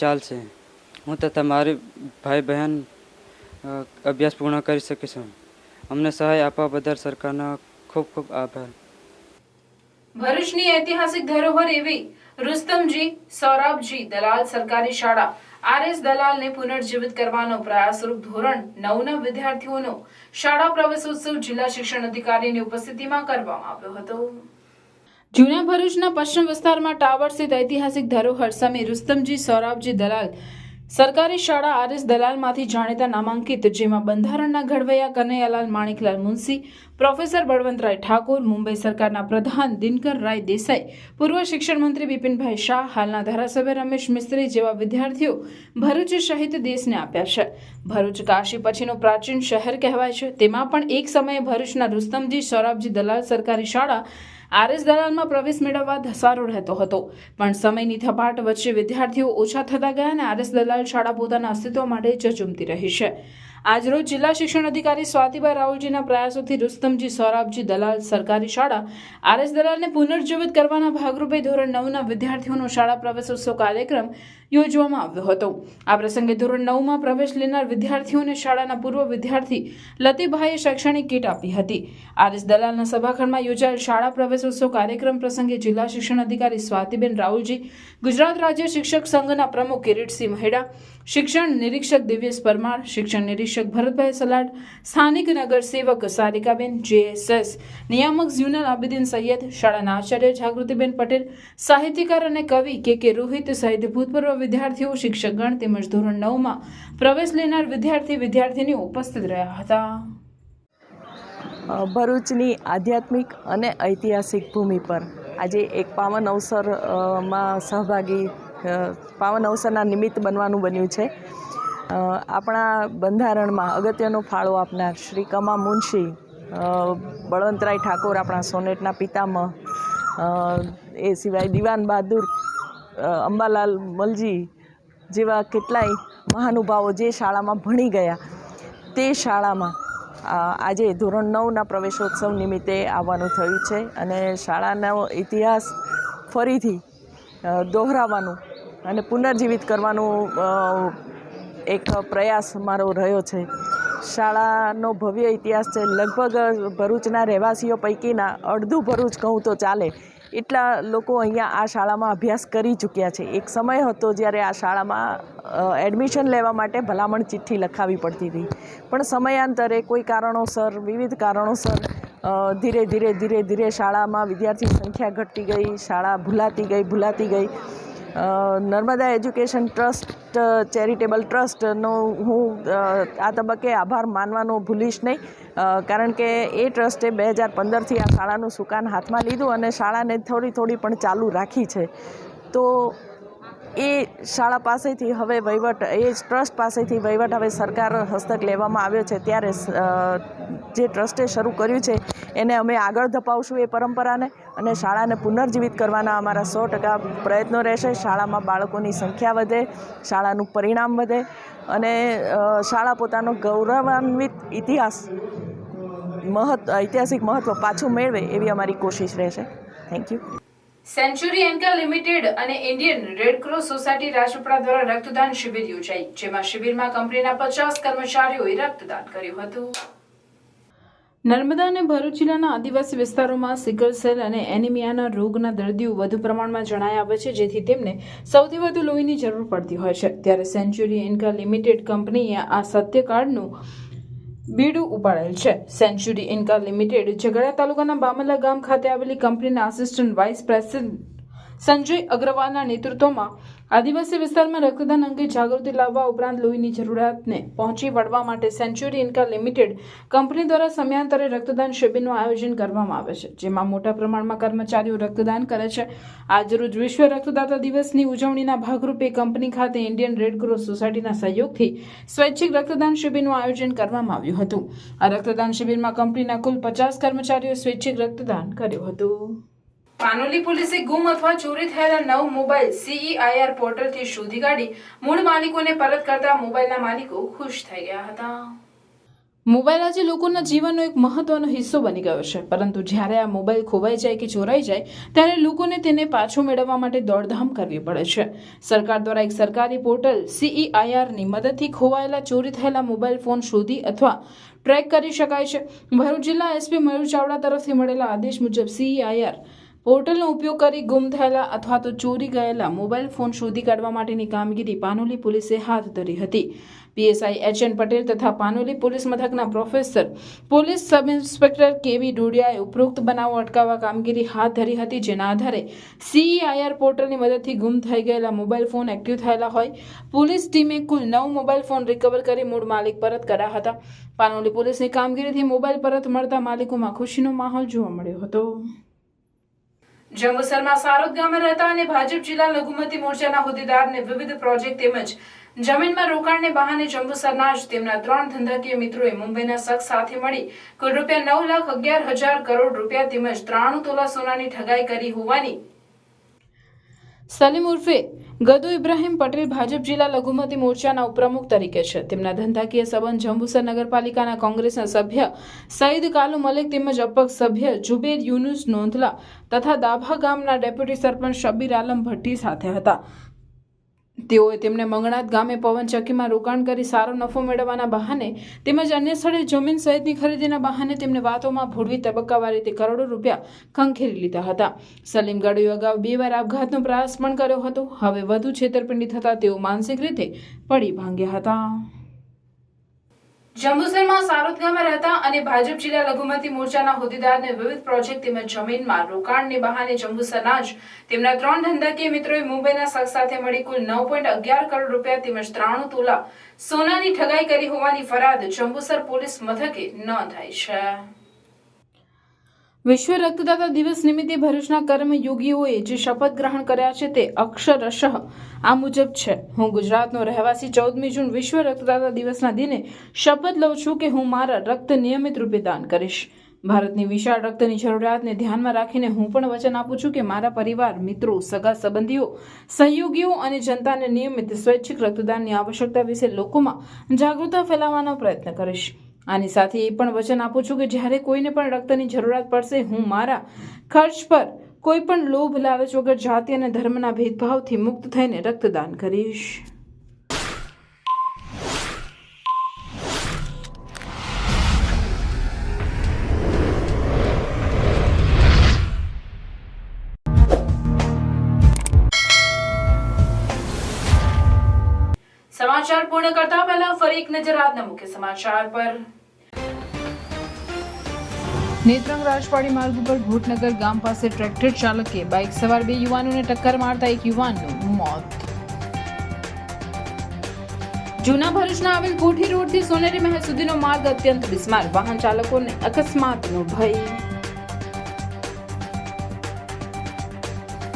ચાલશે. હું તથા મારી ભાઈ બહેન અભ્યાસ પૂર્ણ કરી શકીશું. અમને સહાય આપવા બદલ સરકારનો ખૂબ ખૂબ આભાર. ભરૂચની ઐતિહાસિક ધરોહર એવી રુસ્તમજી સૌરાબજી દલાલ સરકારી શાળા RS દલાલને પુનર્જીવિત કરવાનો પ્રયાસરૂપ ધોરણ 9ના વિદ્યાર્થીઓનો શાળા પ્રવેશોત્સવ જિલ્લા શિક્ષણ અધિકારીની ઉપસ્થિતિમાં કરવામાં આવ્યો હતો. જૂના ભરૂચના પશ્ચિમ વિસ્તારમાં ટાવર સ્થિત ઐતિહાસિક ધરોહર સમી રુસ્તમજી સૌરાબજી દલાલ સરકારી શાળા RS દલાલમાંથી જાણીતા નામાંકિત, જેમાં બંધારણના ઘડવૈયા કનૈયાલાલ માણિકલાલ મુનશી, પ્રોફેસર બળવંતરાય ઠાકોર, મુંબઈ સરકારના પ્રધાન દિનકર રાય દેસાઈ, પૂર્વ શિક્ષણ મંત્રી બિપિનભાઈ શાહ, હાલના ધારાસભ્ય રમેશ મિસ્ત્રી જેવા વિદ્યાર્થીઓ ભરૂચ સહિત દેશને આપ્યા છે. ભરૂચ કાશી પછીનું પ્રાચીન શહેર કહેવાય છે. તેમાં પણ એક સમયે ભરૂચના રુસ્તમજી સૌરાબજી દલાલ સરકારી શાળા RS દલાલમાં પ્રવેશ મેળવવા ધસારો રહેતો હતો, પણ સમયની થપાટ વચ્ચે વિદ્યાર્થીઓ ઓછા થતા ગયા અને RS દલાલ શાળા પોતાના અસ્તિત્વ માટે ઝઝૂમતી રહી છે. આજરોજ જિલ્લા શિક્ષણ અધિકારી સ્વાતિબા રાહુલજીના પ્રયાસોથી રુસ્તમજી સૌરાબજી દલાલ સરકારી શાળા RS દલાલને પુનર્જીવિત કરવાના ભાગરૂપે ધોરણ 9ના વિદ્યાર્થીઓનો શાળા પ્રવેશોત્સવ કાર્યક્રમ યોજવામાં આવ્યો હતો. આ પ્રસંગે ધોરણ 9માં પ્રવેશ લેનાર વિદ્યાર્થીઓને શાળાના પૂર્વ વિદ્યાર્થી લતીભાઈએ શૈક્ષણિક કીટ આપી હતી. RS દલાલના સભાખંડમાં યોજાયેલ શાળા પ્રવેશોત્સવ કાર્યક્રમ પ્રસંગે જિલ્લા શિક્ષણ અધિકારી સ્વાતિબેન રાહુલજી, ગુજરાત રાજ્ય શિક્ષક સંઘના પ્રમુખ કિરીટસિંહ મહેડા, શિક્ષણ નિરીક્ષક દિવ્યેશ પરમાર, શિક્ષણ નિરીક્ષક ભરતભાઈ સલાડ, સ્થાનિક નગર સેવક સારિકાબેન, JSS નિયામક ઝ્યુનલ આબિદીન સૈયદ, શાળાના આચાર્ય જાગૃતિબેન પટેલ, સાહિત્યકાર અને કવિ KK રોહિત સહિત ભૂતપૂર્વ વિદ્યાર્થીઓ, શિક્ષકગણ તેમજ ધોરણ 9માં પ્રવેશ લેનાર વિદ્યાર્થીનીઓ ઉપસ્થિત રહ્યા હતા. ભરૂચની આધ્યાત્મિક અને ઐતિહાસિક ભૂમિ પર આજે એક પાવન અવસરના નિમિત્ત બનવાનું બન્યું છે. આપણા બંધારણમાં અગત્યનો ફાળો આપનાર શ્રી કમા મુનશી, બળવંતરાય ઠાકોર આપણા સોનેટના પિતામહ, એ સિવાય દિવાન બહાદુર, અંબાલાલ મલજી જેવા કેટલાય મહાનુભાવો જે શાળામાં ભણી ગયા, તે શાળામાં આજે ધોરણ 9ના પ્રવેશોત્સવ નિમિત્તે આવવાનું થયું છે અને શાળાનો ઇતિહાસ ફરીથી દોહરાવવાનું અને પુનર્જીવિત કરવાનું એક પ્રયાસ મારો રહ્યો છે. શાળાનો ભવ્ય ઇતિહાસ છે. લગભગ ભરૂચના રહેવાસીઓ પૈકીના અડધું ભરૂચ કહું તો ચાલે એટલા લોકો અહીંયા આ શાળામાં અભ્યાસ કરી ચૂક્યા છે. એક સમય હતો જ્યારે આ શાળામાં એડમિશન લેવા માટે ભલામણ ચિઠ્ઠી લખાવી પડતી હતી, પણ સમયાંતરે કોઈ કારણોસર, વિવિધ કારણોસર ધીરે ધીરે શાળામાં વિદ્યાર્થી સંખ્યા ઘટતી ગઈ, શાળા ભૂલાતી ગઈ. નર્મદા એજ્યુકેશન ટ્રસ્ટ, ચેરિટેબલ ટ્રસ્ટનો હું આ તબક્કે આભાર માનવાનો ભૂલીશ નહીં, કારણ કે એ ટ્રસ્ટે 2015થી આ શાળાનું સુકાન હાથમાં લીધું અને શાળાને થોડી પણ ચાલુ રાખી છે. તો એ શાળા પાસેથી હવે વહીવટ, એ ટ્રસ્ટ પાસેથી વહીવટ હવે સરકાર હસ્તક લેવામાં આવ્યો છે. ત્યારે જે ટ્રસ્ટે શરૂ કર્યું છે એને અમે આગળ ધપાવશું એ પરંપરાને, અને શાળાને પુનર્જીવિત કરવાના અમારા 100% પ્રયત્નો રહેશે. શાળામાં બાળકોની સંખ્યા વધે, શાળાનું પરિણામ વધે અને શાળા પોતાનો ગૌરવાન્વિત ઐતિહાસિક મહત્ત્વ પાછું મેળવે એવી અમારી કોશિશ રહેશે. Thank you. Century Enka limited અને ઇન્ડિયન રેડક્રોસ સોસાયટી રાજપીપળા દ્વારા રક્તદાન શિબિર યોજાઈ, જેમાં શિબિરમાં કંપનીના 50 કર્મચારીઓએ રક્તદાન કર્યું હતું. નર્મદા અને ભરૂચ જિલ્લાના આદિવાસી વિસ્તારોમાં સિકલ સેલ અને એનિમિયાના રોગના દર્દીઓ વધુ પ્રમાણમાં જણાઈ આવે છે, જેથી તેમને સૌથી વધુ લોહીની જરૂર પડતી હોય છે. ત્યારે સેન્ચુરી એન્કા લિમિટેડ કંપનીએ આ સત્યકાળનું બીડું ઉપાડેલ છે. સેન્ચુરી ઇન્કા લિમિટેડ ઝઘડા તાલુકાના બામલા ગામ ખાતે આવેલી કંપનીના આસિસ્ટન્ટ વાઇસ પ્રેસિડેન્ટ સંજય અગ્રવાલના નેતૃત્વમાં આદિવાસી વિસ્તારમાં રક્તદાન અંગે જાગૃતિ લાવવા ઉપરાંત લોહીની જરૂરિયાતને પહોંચી વળવા માટે સેન્ચુરી ઇન્કા લિમિટેડ કંપની દ્વારા સમયાંતરે રક્તદાન શિબિરનું આયોજન કરવામાં આવે છે, જેમાં મોટા પ્રમાણમાં કર્મચારીઓ રક્તદાન કરે છે. આજરોજ વિશ્વ રક્તદાતા દિવસની ઉજવણીના ભાગરૂપે કંપની ખાતે ઇન્ડિયન રેડક્રોસ સોસાયટીના સહયોગથી સ્વૈચ્છિક રક્તદાન શિબિરનું આયોજન કરવામાં આવ્યું હતું. આ રક્તદાન શિબિરમાં કંપનીના કુલ 50 કર્મચારીઓએ સ્વૈચ્છિક રક્તદાન કર્યું હતું. પાનોલી પોલીસે ગુમ અથવા ચોરી થયેલા 9 મોબાઈલ CEIR પોર્ટલથી શોધી કાઢી મૂળ માલિકોને પરત કરતા મોબાઈલના માલિકો ખુશ થઈ ગયા હતા. મોબાઈલ આજે લોકોના જીવનનો એક મહત્વનો હિસ્સો બની ગયો છે, પરંતુ જ્યારે આ મોબાઈલ ખોવાઈ જાય કે ચોરાઈ જાય ત્યારે લોકોને તેને પાછો મેળવવા માટે દોડધામ કરવી પડે છે. સરકાર દ્વારા એક સરકારી પોર્ટલ CEIR ની મદદથી ખોવાયેલા ચોરી થયેલા મોબાઈલ ફોન શોધી અથવા ટ્રેક કરી શકાય છે. ભરૂચ જિલ્લા SP મયુર ચાવડા તરફથી મળેલા આદેશ મુજબ CEIR પોર્ટલનો ઉપયોગ કરી ગુમ થયેલા અથવા તો ચોરી ગયેલા મોબાઈલ ફોન શોધી કાઢવા માટેની કામગીરી પાનોલી પોલીસે હાથ ધરી હતી. PSI HN પટેલ તથા પાનોલી પોલીસ મથકના professor police sub inspector KV ડોડિયાએ ઉપરોક્ત બનાવો અટકાવવા કામગીરી હાથ ધરી હતી, જેના આધારે CEIR પોર્ટલની મદદથી ગુમ થઈ ગયેલા મોબાઈલ ફોન એક્ટિવ થયેલા હોય. પોલીસ ટીમે કુલ 9 મોબાઈલ ફોન રિકવર કરી મૂળ માલિક પરત કર્યા હતા. પાનોલી પોલીસની કામગીરીથી મોબાઈલ પરત મળતા માલિકોમાં ખુશીનો માહોલ જોવા મળ્યો હતો. જંબુસરમાં સારોદ ગામે રહેતા અને ભાજપ જિલ્લા લઘુમતી મોરચાના હોદ્દેદારને વિવિધ પ્રોજેક્ટ તેમજ જમીનમાં રોકાણને બહાને જંબુસરના જ તેમના 3 ધંધાકીય મિત્રોએ મુંબઈના શખ્સ સાથે મળી કુલ ₹9,11,000 કરોડ રૂપિયા તેમજ 93 તોલા સોનાની ઠગાઈ કરી હોવાની સલીમ ઉર્ફે ગદુ ઇબ્રાહીમ પટેલ ભાજપ જિલ્લા લઘુમતી મોરચાના ઉપપ્રમુખ તરીકે છે. તેમના ધંધાકીય સંબંધ જંબુસર નગરપાલિકાના કોંગ્રેસના સભ્ય સઈદ કાલુ મલિક તેમજ અપક્ષ સભ્ય જુબેર યુનુસ નોંધલા તથા દાભા ગામના ડેપ્યુટી સરપંચ શબીર આલમ ભટ્ટી સાથે હતા. તેઓએ તેમને મંગણાત ગામે પવનચક્કીમાં રોકાણ કરી સારો નફો મેળવવાના બહાને તેમજ અન્ય સ્થળે જમીન સહિતની ખરીદીના બહાને તેમને વાતોમાં ભોળવી તબક્કાવાર રીતે કરોડો રૂપિયા ખંખેરી લીધા હતા. સલીમ ગઢવીએ અગાઉ 2 વાર આપઘાતનો પ્રયાસ પણ કર્યો હતો. હવે વધુ છેતરપિંડી થતા તેઓ માનસિક રીતે પડી ભાંગ્યા હતા. જંબુસરમાં સારોદ ગામે રહેતા અને ભાજપ જિલ્લા લઘુમતી મોરચાના હોદ્દેદારને વિવિધ પ્રોજેક્ટ તેમજ જમીનમાં રોકાણને બહાને જંબુસરના જ તેમના 3 ધંધાકીય મિત્રોએ મુંબઈના શખ્સ સાથે મળી કુલ 9.11 કરોડ રૂપિયા તેમજ 93 તોલા સોનાની ઠગાઈ કરી હોવાની ફરિયાદ જંબુસર પોલીસ મથકે નોંધાઈ છે. વિશ્વ રક્તદાતા દિવસ નિમિત્તે ભરૂચના કર્મયોગીઓએ જે શપથ ગ્રહણ કર્યા છે તે અક્ષરશઃ આ મુજબ છે. હું ગુજરાતનો રહેવાસી 14મી જૂન વિશ્વ રક્તદાતા દિવસના દિને શપથ લઉં છું કે હું મારા રક્ત નિયમિત રૂપે દાન કરીશ. ભારતની વિશાળ રક્તની જરૂરિયાતને ધ્યાનમાં રાખીને હું પણ વચન આપું છું કે મારા પરિવાર, મિત્રો, સગા સંબંધીઓ, સહયોગીઓ અને જનતાને નિયમિત સ્વૈચ્છિક રક્તદાનની આવશ્યકતા વિશે લોકોમાં જાગૃતતા ફેલાવવાનો પ્રયત્ન કરીશ. આની સાથે એ પણ વચન આપું છું કે જ્યારે કોઈને પણ રક્તની જરૂરિયાત પડશે હું મારા ખર્ચ પર કોઈ પણ લોભ લાલચ વગર જાતિ અને ધર્મના ભેદભાવથી મુક્ત થઈને રક્તદાન કરીશ. સમાચાર પૂર્ણ કરતા પહેલા ફરી એક નજર આજના મુખ્ય સમાચાર પર. નેત્રંગ રાજવાડી માર્ગ ઉપર ભૂટનગર ગામ પાસે ટ્રેક્ટર ચાલકે બાઇક સવાર 2 યુવાનોને ટક્કર મારતા એક યુવાનનું મોત. જૂના ભરૂચના આવેલ કોઠી રોડથી સોનેરી મહેલ સુધીનો માર્ગ અત્યંત બિસ્માર, વાહન ચાલકોને અકસ્માતનો ભય.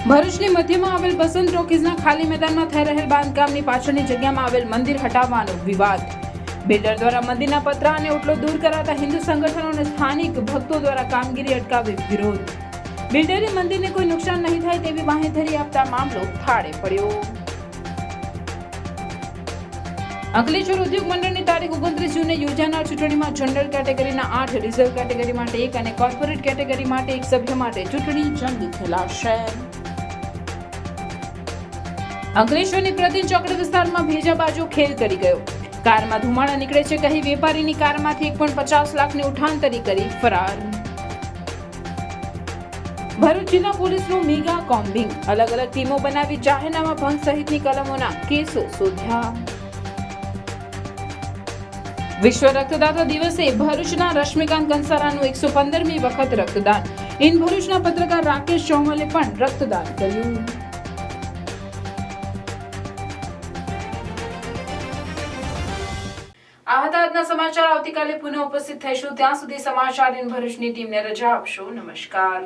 ભરૂચની મધ્યમાં આવેલ બસંત ટોકીઝના ખાલી મેદાનમાં થઈ રહેલ બાંધકામની પાછળની જગ્યામાં આવેલ મંદિર હટાવવાનો વિવાદ. બિલ્ડર દ્વારા મંદિરના પતરા અને ઓટલો દૂર કરાતા હિન્દુ સંગઠનો અને સ્થાનિક ભક્તો દ્વારા કામગીરી અટકાવી વિરોધ. બિલ્ડરે મંદિરને કોઈ નુકસાન નહીં થાય તેવી બાંહેધરી આપતા મામલો થાળે પડ્યો. અંકલેશ્વર ઉદ્યોગ મંડળની તારીખ 29 જૂને યોજાનાર ચૂંટણીમાં જનરલ કેટેગરીના 8, રિઝર્વ કેટેગરી માટે 1 અને કોર્પોરેટ કેટેગરી માટે 1 સભ્ય માટે ચૂંટણી જંગ ખેલાશે. અંકલેશ્વરની પ્રતિન ચોકડી વિસ્તારમાં ભેજાબાજો ખેલ કરી ગયો. કારમાં ધુમાડા નીકળે છે કહી વેપારીની કારમાંથી 1.50 લાખની ઉઠાંતરી કરી ફરાર. ભરૂચ જિલ્લા પોલીસનું મેગા કોમ્બિંગ, અલગ અલગ ટીમો બનાવી જાહેરનામા ભંગ સહિતની કલમોના કેસો શોધ્યા. વિશ્વ રક્તદાતા દિવસે ભરૂચના રશ્મિકાંત કંસારાનું 115મી વખત રક્તદાન. ઇન ભરૂચના પત્રકાર રાકેશ ચૌહાલે પણ રક્તદાન કર્યું. આ હતા આજના સમાચાર. આવતીકાલે પુનઃ ઉપસ્થિત થઈશું. ત્યાં સુધી સમાચાર ઇન ભરૂચની ટીમને રજા આપશો. નમસ્કાર.